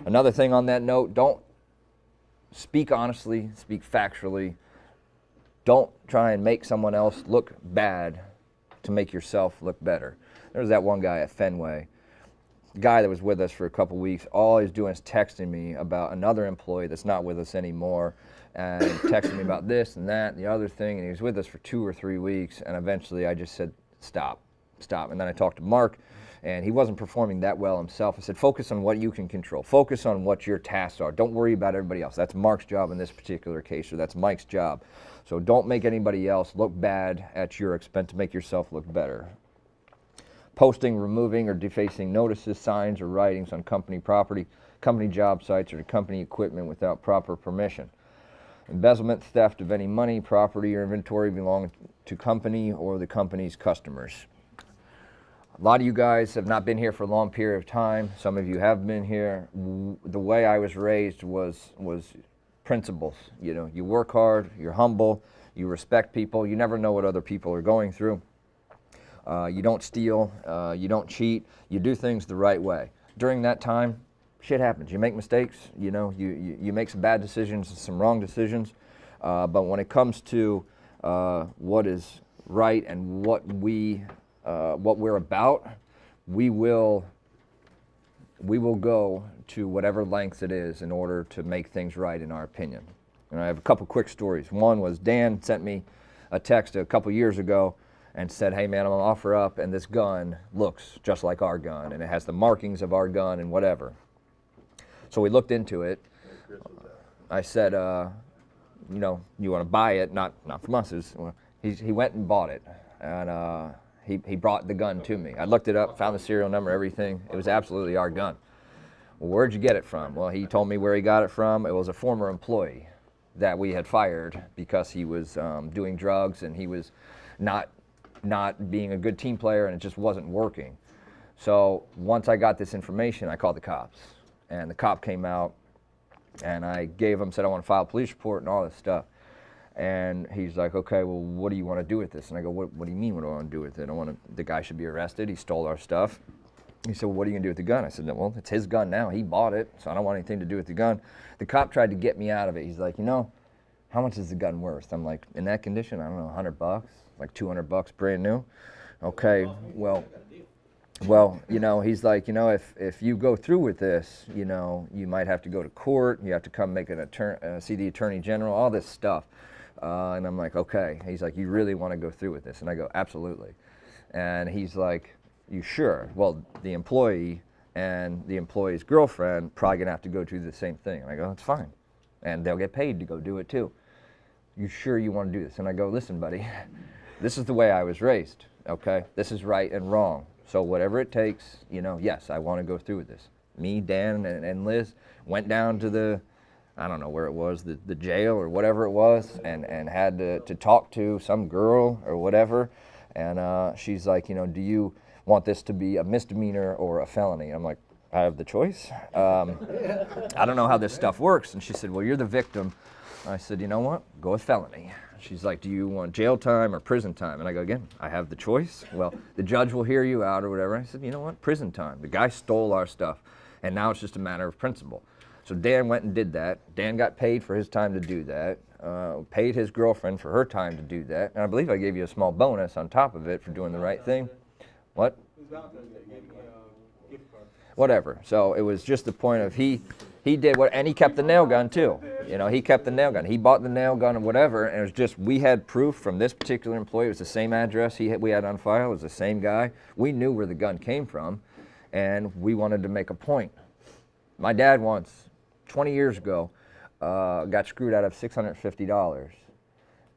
Another thing on that note, don't speak honestly, speak factually. Don't try and make someone else look bad to make yourself look better. There was that one guy at Fenway, guy that was with us for a couple weeks. All he's doing is texting me about another employee that's not with us anymore, and texting me about this and that and the other thing, and he was with us for 2 or 3 weeks, and eventually I just said, stop. And then I talked to Mark, and he wasn't performing that well himself. I said, focus on what you can control. Focus on what your tasks are. Don't worry about everybody else. That's Mark's job in this particular case, or that's Mike's job. So don't make anybody else look bad at your expense to make yourself look better. Posting, removing, or defacing notices, signs, or writings on company property, company job sites, or company equipment without proper permission. Embezzlement, theft of any money, property, or inventory belonging to company or the company's customers. A lot of you guys have not been here for a long period of time. Some of you have been here. The way I was raised was principles. You know, you work hard, you're humble, you respect people, you never know what other people are going through. You don't steal, you don't cheat, you do things the right way. During that time, shit happens. You make mistakes, you know, you make some bad decisions, some wrong decisions, but when it comes to what is right and what we're about, we will go to whatever lengths it is in order to make things right, in our opinion. And I have a couple quick stories. One was Dan sent me a text a couple years ago and said, hey man, I'm gonna offer up, and this gun looks just like our gun, and it has the markings of our gun and whatever. So we looked into it. I said, you know, you want to buy it? Not from us. He went and bought it, and he brought the gun to me. I looked it up, found the serial number, everything. It was absolutely our gun. Well, where'd you get it from? Well, he told me where he got it from. It was a former employee that we had fired because he was doing drugs, and he was not being a good team player, and it just wasn't working. So once I got this information, I called the cops, and the cop came out, and I gave him, said I want to file a police report and all this stuff. And he's like, okay, well, what do you want to do with this? And I go, what do you mean, what do I want to do with it? The guy should be arrested. He stole our stuff. He said, well, what are you going to do with the gun? I said, no, well, it's his gun now. He bought it, so I don't want anything to do with the gun. The cop tried to get me out of it. He's like, you know, how much is the gun worth? I'm like, in that condition, I don't know, $100, like $200 brand new. Okay, well, you know, he's like, you know, if you go through with this, you know, you might have to go to court. You have to come make see the attorney general, all this stuff. And I'm like, okay. He's like, you really want to go through with this? And I go, absolutely. And he's like, you sure? Well, the employee and the employee's girlfriend probably gonna have to go do the same thing. And I go, that's fine. And they'll get paid to go do it too. You sure you want to do this? And I go, listen, buddy, this is the way I was raised, okay? This is right and wrong. So whatever it takes, you know, yes, I want to go through with this. Me, Dan, and Liz went down to the, I don't know where it was, the jail or whatever it was, and had to talk to some girl or whatever. And she's like, you know, do you want this to be a misdemeanor or a felony? I'm like, I have the choice. I don't know how this stuff works. And she said, well, you're the victim. I said, you know what? Go with felony. She's like, do you want jail time or prison time? And I go, again, I have the choice. Well, the judge will hear you out or whatever. I said, you know what? Prison time. The guy stole our stuff, and now it's just a matter of principle. So Dan went and did that. Dan got paid for his time to do that, paid his girlfriend for her time to do that, and I believe I gave you a small bonus on top of it for doing the right thing. What? Whatever. So it was just the point of he did what, and he kept the nail gun too. You know, he kept the nail gun. He bought the nail gun and whatever, and it was just, we had proof from this particular employee. It was the same address we had on file. It was the same guy. We knew where the gun came from, and we wanted to make a point. My dad once, 20 years ago, got screwed out of $650.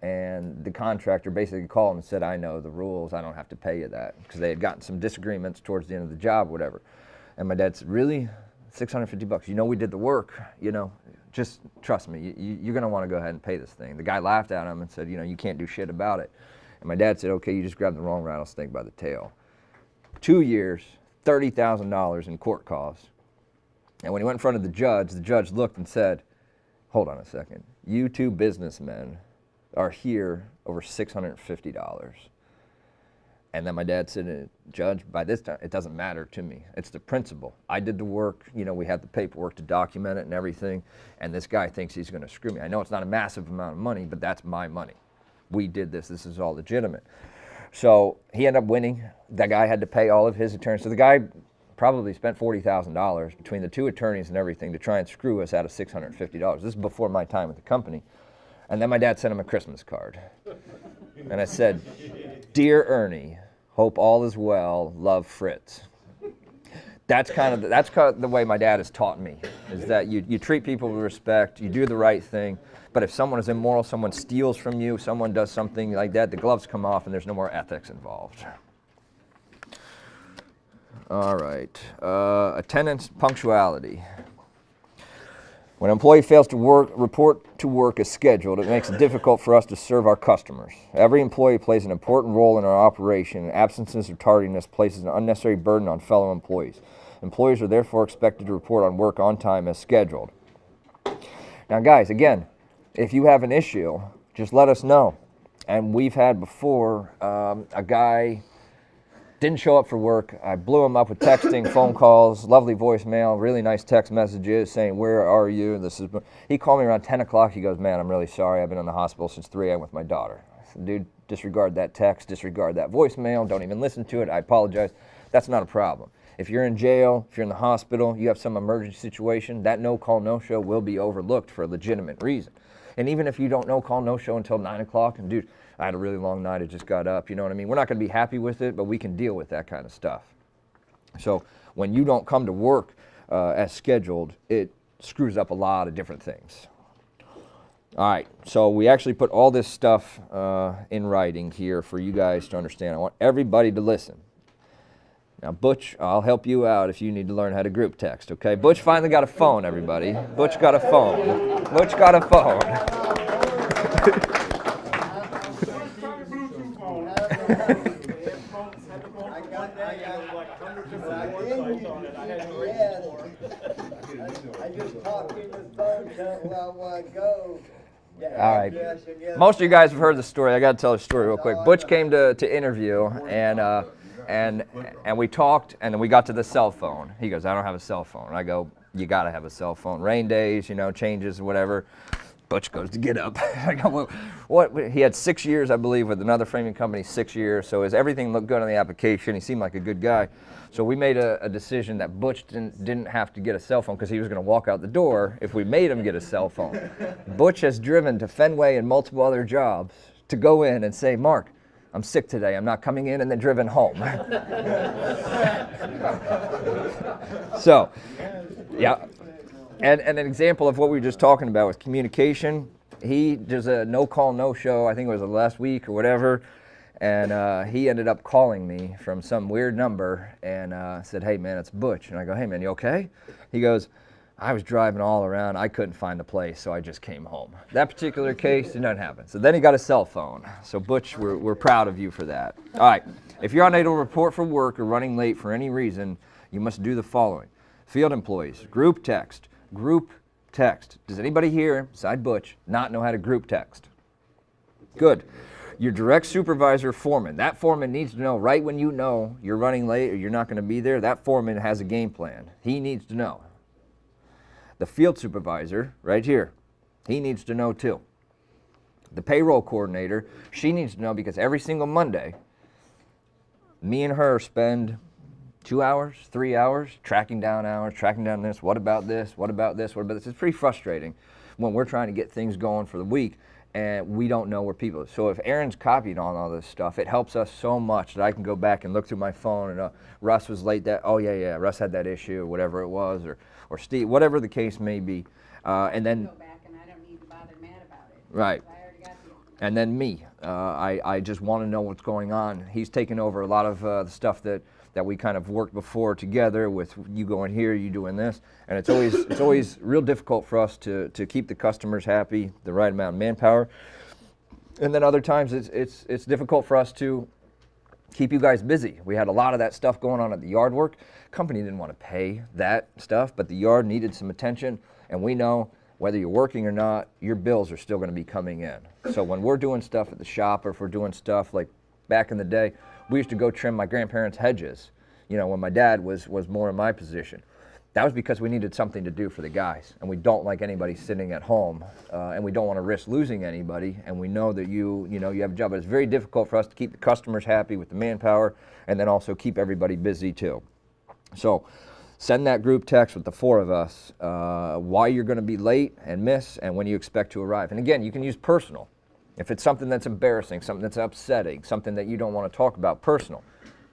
And the contractor basically called and said, I know the rules, I don't have to pay you that. Because they had gotten some disagreements towards the end of the job, whatever. And my dad said, really? $650? You know we did the work, you know, just trust me, you're going to want to go ahead and pay this thing. The guy laughed at him and said, you know, you can't do shit about it. And my dad said, okay, you just grabbed the wrong rattlesnake by the tail. 2 years, $30,000 in court costs. And when he went in front of the judge looked and said, hold on a second, you two businessmen are here over $650. And then my dad said, Judge, by this time, it doesn't matter to me. It's the principle. I did the work, you know, we had the paperwork to document it and everything, and this guy thinks he's going to screw me. I know it's not a massive amount of money, but that's my money. We did this. This is all legitimate. So he ended up winning. That guy had to pay all of his attorneys. So the guy probably spent $40,000 between the two attorneys and everything to try and screw us out of $650. This is before my time with the company. And then my dad sent him a Christmas card. And I said, Dear Ernie, hope all is well, love Fritz. That's kind of the way my dad has taught me, is that you treat people with respect, you do the right thing, but if someone is immoral, someone steals from you, someone does something like that, the gloves come off and there's no more ethics involved. All right, attendance, punctuality. When an employee fails to report to work as scheduled, it makes it difficult for us to serve our customers. Every employee plays an important role in our operation, and absences or tardiness places an unnecessary burden on fellow employees. Employees are therefore expected to report on work on time as scheduled. Now guys, again, if you have an issue, just let us know. And we've had before a guy didn't show up for work. I blew him up with texting, phone calls, lovely voicemail, really nice text messages saying, where are you? He called me around 10 o'clock. He goes, man, I'm really sorry. I've been in the hospital since 3 a.m. with my daughter. I said, dude, disregard that text, disregard that voicemail. Don't even listen to it. I apologize. That's not a problem. If you're in jail, if you're in the hospital, you have some emergency situation, that no-call, no-show will be overlooked for a legitimate reason. And even if you don't no-call, no-show until 9 o'clock, and dude, I had a really long night, I just got up, you know what I mean? We're not going to be happy with it, but we can deal with that kind of stuff. So when you don't come to work as scheduled, it screws up a lot of different things. All right, so we actually put all this stuff in writing here for you guys to understand. I want everybody to listen. Now, Butch, I'll help you out if you need to learn how to group text, okay? Butch finally got a phone, everybody. Butch got a phone. Butch got a phone. I just talked in the phone a while ago. All right. Most of you guys have heard the story. I got to tell the story real quick. Butch came to interview, and we talked, and then we got to the cell phone. He goes, I don't have a cell phone. I go, you got to have a cell phone. Rain days, you know, changes, whatever. Butch goes to get up. I go, well, what? He had 6 years, I believe, with another framing company, 6 years. So everything looked good on the application. He seemed like a good guy. So we made a decision that Butch didn't have to get a cell phone because he was going to walk out the door if we made him get a cell phone. Butch has driven to Fenway and multiple other jobs to go in and say, Mark, I'm sick today, I'm not coming in, and then driven home. So, yeah. And an example of what we were just talking about with communication, he does a no-call, no-show, I think it was the last week or whatever, and he ended up calling me from some weird number and said, hey man, it's Butch. And I go, hey man, you okay? He goes, I was driving all around, I couldn't find a place, so I just came home. That particular case, it doesn't happen. So then he got a cell phone. So Butch, we're proud of you for that. All right, if you're unable to report for work or running late for any reason, you must do the following. Field employees, group text. Group text. Does anybody here, beside Butch, not know how to group text? Good. Your direct supervisor, foreman. That foreman needs to know right when you know you're running late or you're not going to be there, that foreman has a game plan. He needs to know. The field supervisor, right here, he needs to know too. The payroll coordinator, she needs to know because every single Monday, me and her spend 2 hours, 3 hours, tracking down this, what about this, what about this, what about this. It's pretty frustrating when we're trying to get things going for the week and we don't know where people are. So if Aaron's copied on all this stuff, it helps us so much that I can go back and look through my phone and Russ was late that, oh yeah, Russ had that issue or whatever it was, or Steve, whatever the case may be. And then Go back and I don't need to bother Matt about it. Right. I already got the information. And then me, I just want to know what's going on. He's taken over a lot of the stuff that we kind of worked before together with you going here, you doing this, and it's always real difficult for us to keep the customers happy, the right amount of manpower, and then other times it's difficult for us to keep you guys busy. We had a lot of that stuff going on at the yard work. Company didn't want to pay that stuff, but the yard needed some attention, and we know whether you're working or not, your bills are still going to be coming in. So when we're doing stuff at the shop, or if we're doing stuff like back in the day, we used to go trim my grandparents' hedges, when my dad was more in my position. That was because we needed something to do for the guys, and we don't like anybody sitting at home, and we don't want to risk losing anybody, and we know that you have a job, but it's very difficult for us to keep the customers happy with the manpower, and then also keep everybody busy too. So send that group text with the 4 of us, why you're going to be late and miss, and when you expect to arrive. And again, you can use personal. If it's something that's embarrassing, something that's upsetting, something that you don't want to talk about, personal.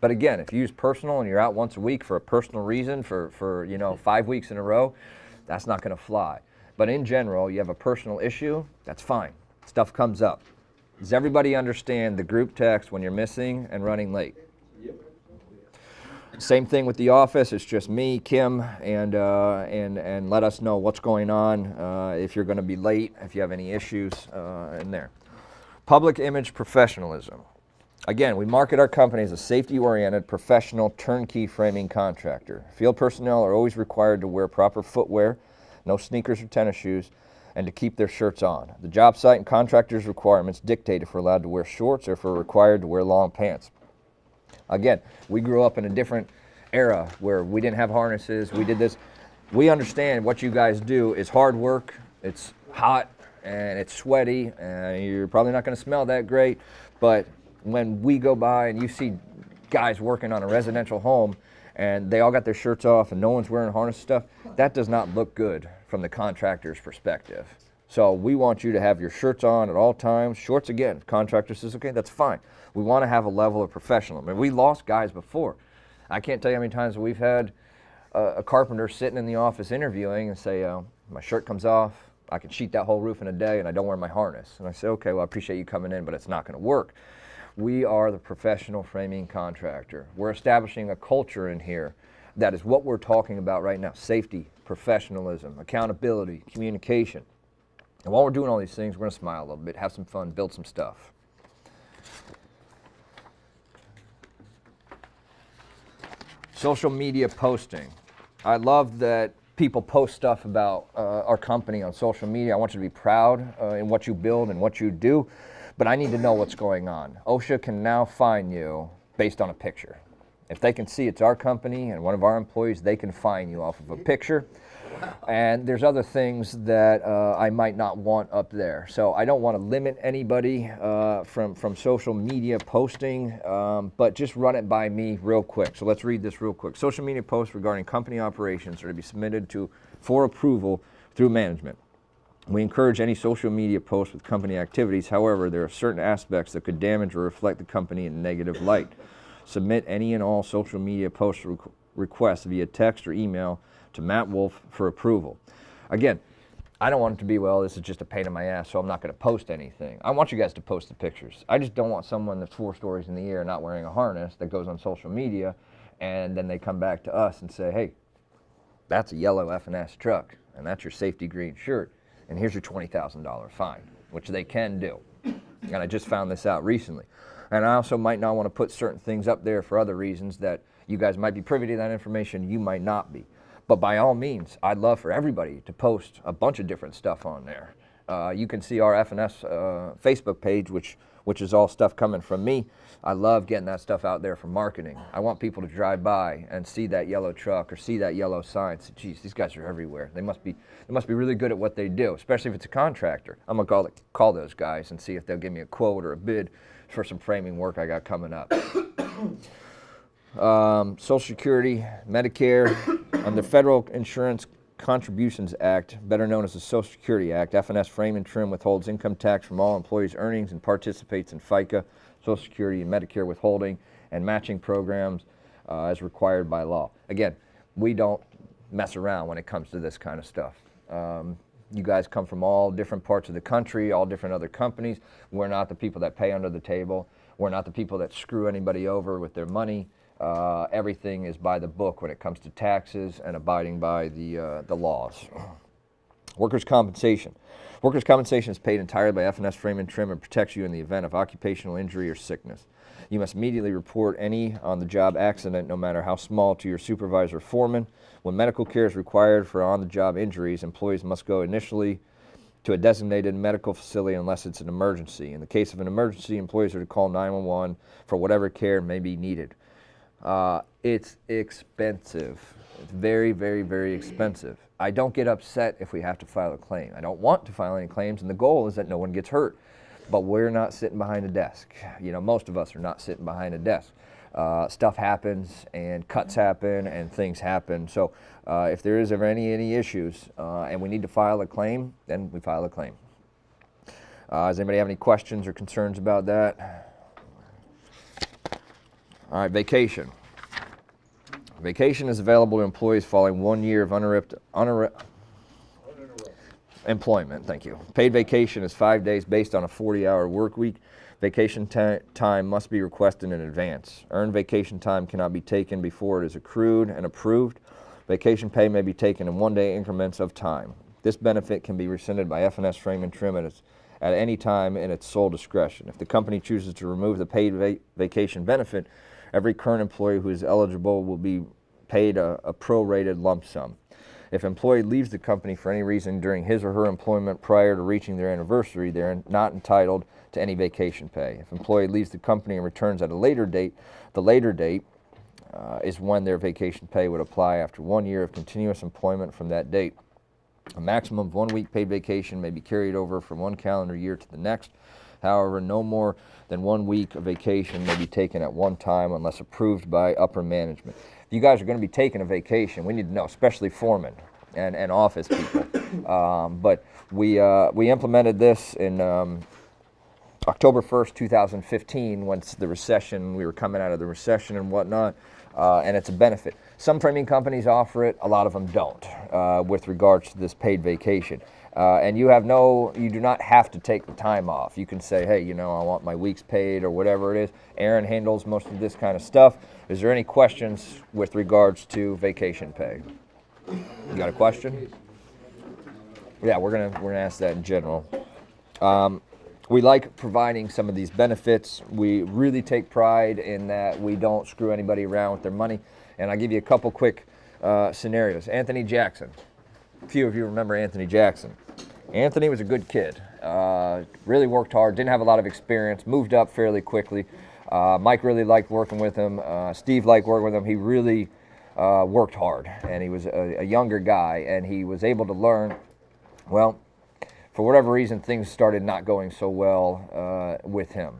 But again, if you use personal and you're out once a week for a personal reason for 5 weeks in a row, that's not going to fly. But in general, you have a personal issue, that's fine. Stuff comes up. Does everybody understand the group text when you're missing and running late? Yep. Same thing with the office. It's just me, Kim, and let us know what's going on, if you're going to be late, if you have any issues in there. Public image professionalism. Again, we market our company as a safety-oriented, professional, turnkey framing contractor. Field personnel are always required to wear proper footwear, no sneakers or tennis shoes, and to keep their shirts on. The job site and contractor's requirements dictate if we're allowed to wear shorts or if we're required to wear long pants. Again, we grew up in a different era where we didn't have harnesses, we did this. We understand what you guys do is hard work, it's hot, and it's sweaty, and you're probably not going to smell that great, but when we go by and you see guys working on a residential home and they all got their shirts off and no one's wearing harness stuff, that does not look good from the contractor's perspective. So we want you to have your shirts on at all times. Shorts, again, contractor says, okay, that's fine. We want to have a level of professionalism. I mean, we lost guys before. I can't tell you how many times we've had a carpenter sitting in the office interviewing and say, my shirt comes off, I can sheet that whole roof in a day and I don't wear my harness. And I say, okay, well, I appreciate you coming in, but it's not going to work. We are the professional framing contractor. We're establishing a culture in here that is what we're talking about right now: safety, professionalism, accountability, communication. And while we're doing all these things, we're going to smile a little bit, have some fun, build some stuff. Social media posting. I love that people post stuff about our company on social media. I want you to be proud in what you build and what you do, but I need to know what's going on. OSHA can now fine you based on a picture. If they can see it's our company and one of our employees, they can fine you off of a picture. And there's other things that I might not want up there. So I don't want to limit anybody from social media posting, but just run it by me real quick. So let's read this real quick. Social media posts regarding company operations are to be submitted for approval through management. We encourage any social media posts with company activities. However, there are certain aspects that could damage or reflect the company in a negative light. Submit any and all social media post requests via text or email to Matt Wolf for approval. Again, I don't want it to be, well, this is just a pain in my ass, so I'm not going to post anything. I want you guys to post the pictures. I just don't want someone that's 4 stories in the air not wearing a harness that goes on social media, and then they come back to us and say, hey, that's a yellow F&S truck, and that's your safety green shirt, and here's your $20,000 fine, which they can do. And I just found this out recently. And I also might not want to put certain things up there for other reasons that you guys might be privy to that information, you might not be. But by all means, I'd love for everybody to post a bunch of different stuff on there. You can see our F&S Facebook page, which is all stuff coming from me. I love getting that stuff out there for marketing. I want people to drive by and see that yellow truck or see that yellow sign. Say, geez, these guys are everywhere. They must be really good at what they do, especially if it's a contractor. I'm gonna call those guys and see if they'll give me a quote or a bid for some framing work I got coming up. Social Security, Medicare, under federal insurance Contributions Act, better known as the Social Security Act. FNS Frame and Trim withholds income tax from all employees' earnings and participates in FICA, Social Security, and Medicare withholding and matching programs as required by law. Again, we don't mess around when it comes to this kind of stuff. You guys come from all different parts of the country, all different other companies. We're not the people that pay under the table. We're not the people that screw anybody over with their money. Everything is by the book when it comes to taxes and abiding by the laws. Workers' compensation. Workers' compensation is paid entirely by FNS Frame and Trim and protects you in the event of occupational injury or sickness. You must immediately report any on-the-job accident, no matter how small, to your supervisor or foreman. When medical care is required for on-the-job injuries, employees must go initially to a designated medical facility unless it's an emergency. In the case of an emergency, employees are to call 911 for whatever care may be needed. It's expensive. It's very, very, very expensive. I don't get upset if we have to file a claim. I don't want to file any claims, and the goal is that no one gets hurt. But we're not sitting behind a desk. You know, most of us are not sitting behind a desk. Stuff happens, and cuts happen, and things happen. So if there is ever any issues and we need to file a claim, then we file a claim. Does anybody have any questions or concerns about that? All right, vacation. Vacation is available to employees following 1 year of uninterrupted employment. Thank you. Paid vacation is 5 days based on a 40-hour work week. Vacation time must be requested in advance. Earned vacation time cannot be taken before it is accrued and approved. Vacation pay may be taken in 1 day increments of time. This benefit can be rescinded by FNS Frame and Trim at any time in its sole discretion. If the company chooses to remove the paid vacation benefit, every current employee who is eligible will be paid a prorated lump sum. If an employee leaves the company for any reason during his or her employment prior to reaching their anniversary, they are not entitled to any vacation pay. If an employee leaves the company and returns at a later date, the later date is when their vacation pay would apply after 1 year of continuous employment from that date. A maximum of 1 week paid vacation may be carried over from one calendar year to the next. However, no more than 1 week of vacation may be taken at one time unless approved by upper management. If you guys are going to be taking a vacation, we need to know, especially foremen and office people. But we implemented this in October 1st, 2015, once the recession, we were coming out of the recession and whatnot, and it's a benefit. Some framing companies offer it, a lot of them don't, with regards to this paid vacation. And you do not have to take the time off. You can say, hey, you know, I want my weeks paid or whatever it is. Aaron handles most of this kind of stuff. Is there any questions with regards to vacation pay? You got a question? Yeah, we're gonna ask that in general. We like providing some of these benefits. We really take pride in that we don't screw anybody around with their money. And I'll give you a couple quick scenarios. Anthony Jackson. A few of you remember Anthony Jackson. Anthony was a good kid. Really worked hard, didn't have a lot of experience, moved up fairly quickly. Mike really liked working with him. Steve liked working with him. He really worked hard, and he was a younger guy, and he was able to learn. Well, for whatever reason, things started not going so well with him.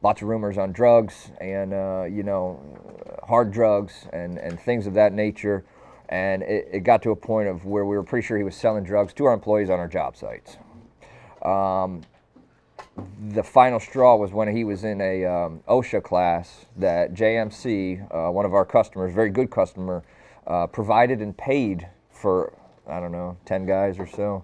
Lots of rumors on drugs and, you know, hard drugs and things of that nature. And it got to a point of where we were pretty sure he was selling drugs to our employees on our job sites. The final straw was when he was in a OSHA class that JMC, one of our customers, very good customer, provided and paid for, I don't know, 10 guys or so.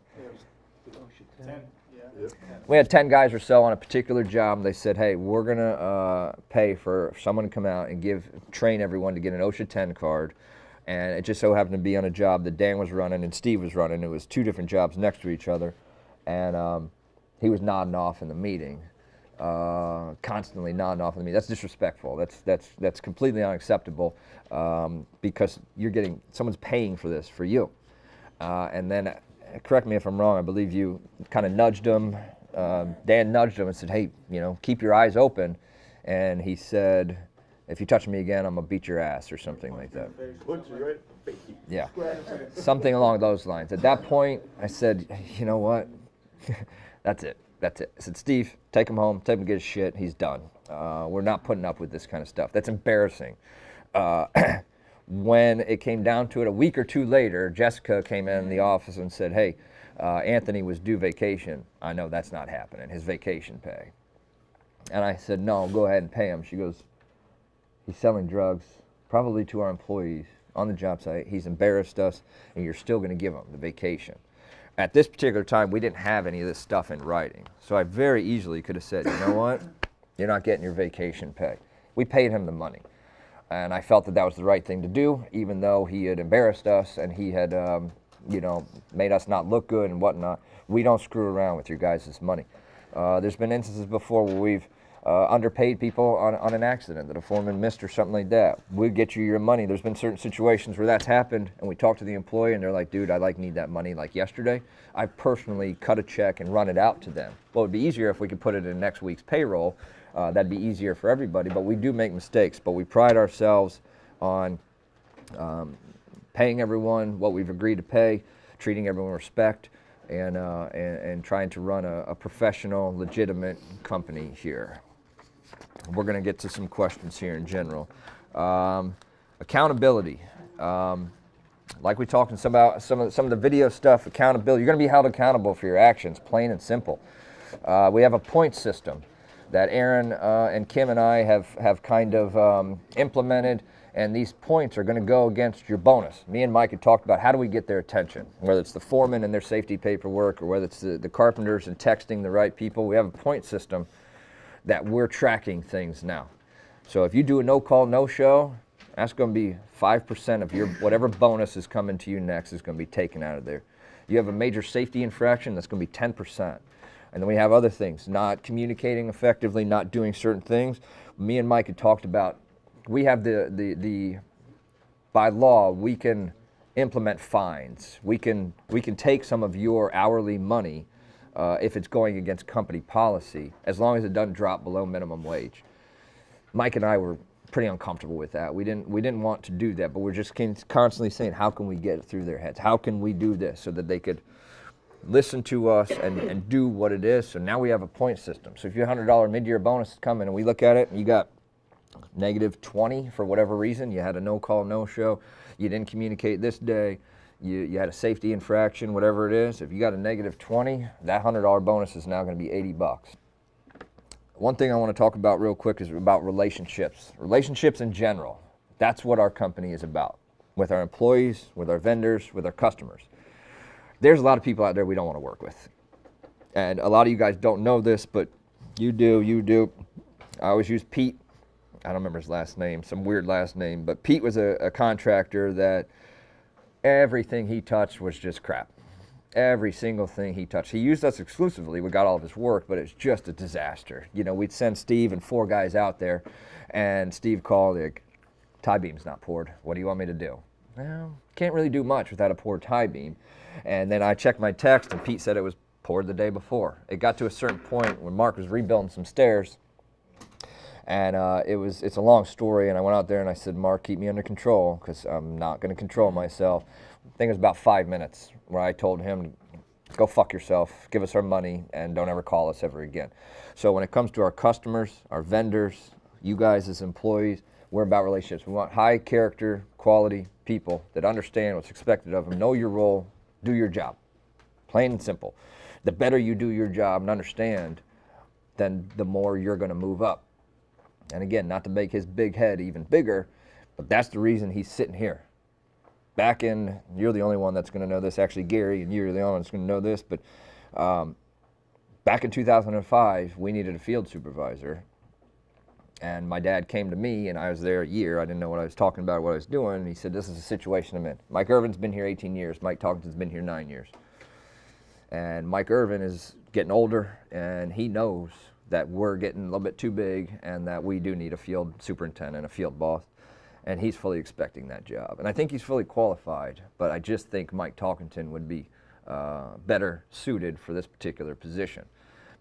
We had 10 guys or so on a particular job. They said, hey, we're going to pay for someone to come out and train everyone to get an OSHA 10 card. And it just so happened to be on a job that Dan was running and Steve was running. It was two different jobs next to each other. And he was nodding off in the meeting, constantly nodding off in the meeting. That's disrespectful. That's completely unacceptable because someone's paying for this for you. And then, correct me if I'm wrong, I believe you kind of nudged him. Dan nudged him and said, hey, you know, keep your eyes open. And he said, if you touch me again, I'm going to beat your ass or something like that. Yeah, something along those lines. At that point, I said, you know what? That's it. I said, Steve, take him home. Take him to get his shit. He's done. We're not putting up with this kind of stuff. That's embarrassing. When it came down to it, a week or two later, Jessica came in the office and said, hey, Anthony was due vacation. I know that's not happening, his vacation pay. And I said, no, go ahead and pay him. She goes, he's selling drugs, probably to our employees on the job site. He's embarrassed us, and you're still going to give him the vacation. At this particular time, we didn't have any of this stuff in writing. So I very easily could have said, you know what? You're not getting your vacation pay. We paid him the money. And I felt that that was the right thing to do, even though he had embarrassed us and he had, you know, made us not look good and whatnot. We don't screw around with your guys' money. There's been instances before where we've underpaid people on an accident that a foreman missed or something like that. We'll get you your money. There's been certain situations where that's happened, and we talk to the employee, and they're like, dude, I need that money like yesterday. I personally cut a check and run it out to them. Well, it would be easier if we could put it in next week's payroll. That'd be easier for everybody, but we do make mistakes. But we pride ourselves on paying everyone what we've agreed to pay, treating everyone with respect, and trying to run a professional, legitimate company here. We're going to get to some questions here in general. Accountability. Like we talked about some of the video stuff, accountability. You're going to be held accountable for your actions, plain and simple. We have a point system that Aaron and Kim and I have kind of implemented, and these points are going to go against your bonus. Me and Mike had talked about how do we get their attention, whether it's the foreman and their safety paperwork or whether it's the carpenters and texting the right people. We have a point system that we're tracking things now. So if you do a no-call, no-show, that's going to be 5% of your whatever bonus is coming to you next is going to be taken out of there. You have a major safety infraction, that's going to be 10%. And then we have other things, not communicating effectively, not doing certain things. Me and Mike had talked about, we have by law, we can implement fines. We can take some of your hourly money if it's going against company policy, as long as it doesn't drop below minimum wage. Mike and I were pretty uncomfortable with that. We didn't want to do that, but we're just constantly saying, how can we get it through their heads? How can we do this so that they could listen to us and do what it is? So now we have a point system. So if your $100 mid-year bonus is coming and we look at it and you got -20 for whatever reason, you had a no-call, no-show, you didn't communicate this day, you had a safety infraction, whatever it is, if you got a -20, that $100 bonus is now going to be $80. One thing I want to talk about real quick is about relationships. Relationships in general. That's what our company is about. With our employees, with our vendors, with our customers. There's a lot of people out there we don't want to work with. And a lot of you guys don't know this, but you do. I always use Pete. I don't remember his last name, some weird last name, but Pete was a contractor that everything he touched was just crap. Every single thing he touched. He used us exclusively. We got all of his work, but it's just a disaster. You know, we'd send Steve and 4 guys out there, and Steve called, like, tie beam's not poured. What do you want me to do? Well, can't really do much without a poured tie beam. And then I checked my text, and Pete said it was poured the day before. It got to a certain point when Mark was rebuilding some stairs, and it's a long story, and I went out there and I said, Mark, keep me under control, because I'm not going to control myself. I think it was about 5 minutes where I told him, go fuck yourself, give us our money, and don't ever call us ever again. So when it comes to our customers, our vendors, you guys as employees, we're about relationships. We want high character, quality people that understand what's expected of them, know your role, do your job. Plain and simple. The better you do your job and understand, then the more you're going to move up. And again, not to make his big head even bigger, but that's the reason he's sitting here. Back in, you're the only one that's going to know this, actually Gary, and you're the only one that's going to know this, but back in 2005, we needed a field supervisor, and my dad came to me, and I was there a year. I didn't know what I was talking about, what I was doing, and he said, this is the situation I'm in. Mike Irvin's been here 18 years. Mike Toggington's been here 9 years. And Mike Irvin is getting older, and he knows that we're getting a little bit too big and that we do need a field superintendent, a field boss. And he's fully expecting that job. And I think he's fully qualified, but I just think Mike Toggington would be better suited for this particular position.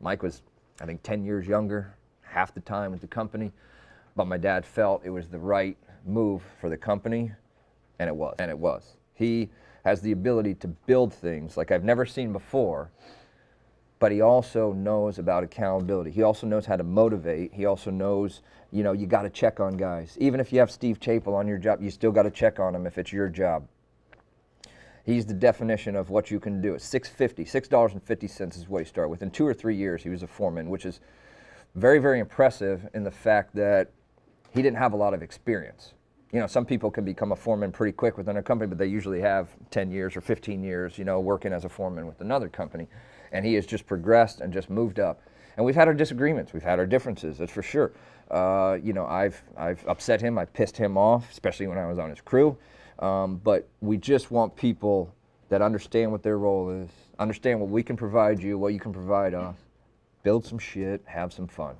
Mike was, I think, 10 years younger, half the time with the company, but my dad felt it was the right move for the company, and it was. He has the ability to build things like I've never seen before, but he also knows about accountability. He also knows how to motivate. He also knows, you know, you got to check on guys. Even if you have Steve Chapel on your job, you still got to check on him if it's your job. He's the definition of what you can do. It's $6.50 is what he started with. In 2 or 3 years, he was a foreman, which is very, very impressive in the fact that he didn't have a lot of experience. You know, some people can become a foreman pretty quick within a company, but they usually have 10 years or 15 years, you know, working as a foreman with another company. And he has just progressed and just moved up. And we've had our disagreements. We've had our differences, that's for sure. You know, I've upset him. I pissed him off, especially when I was on his crew. But we just want people that understand what their role is, understand what we can provide you, what you can provide us, build some shit, have some fun.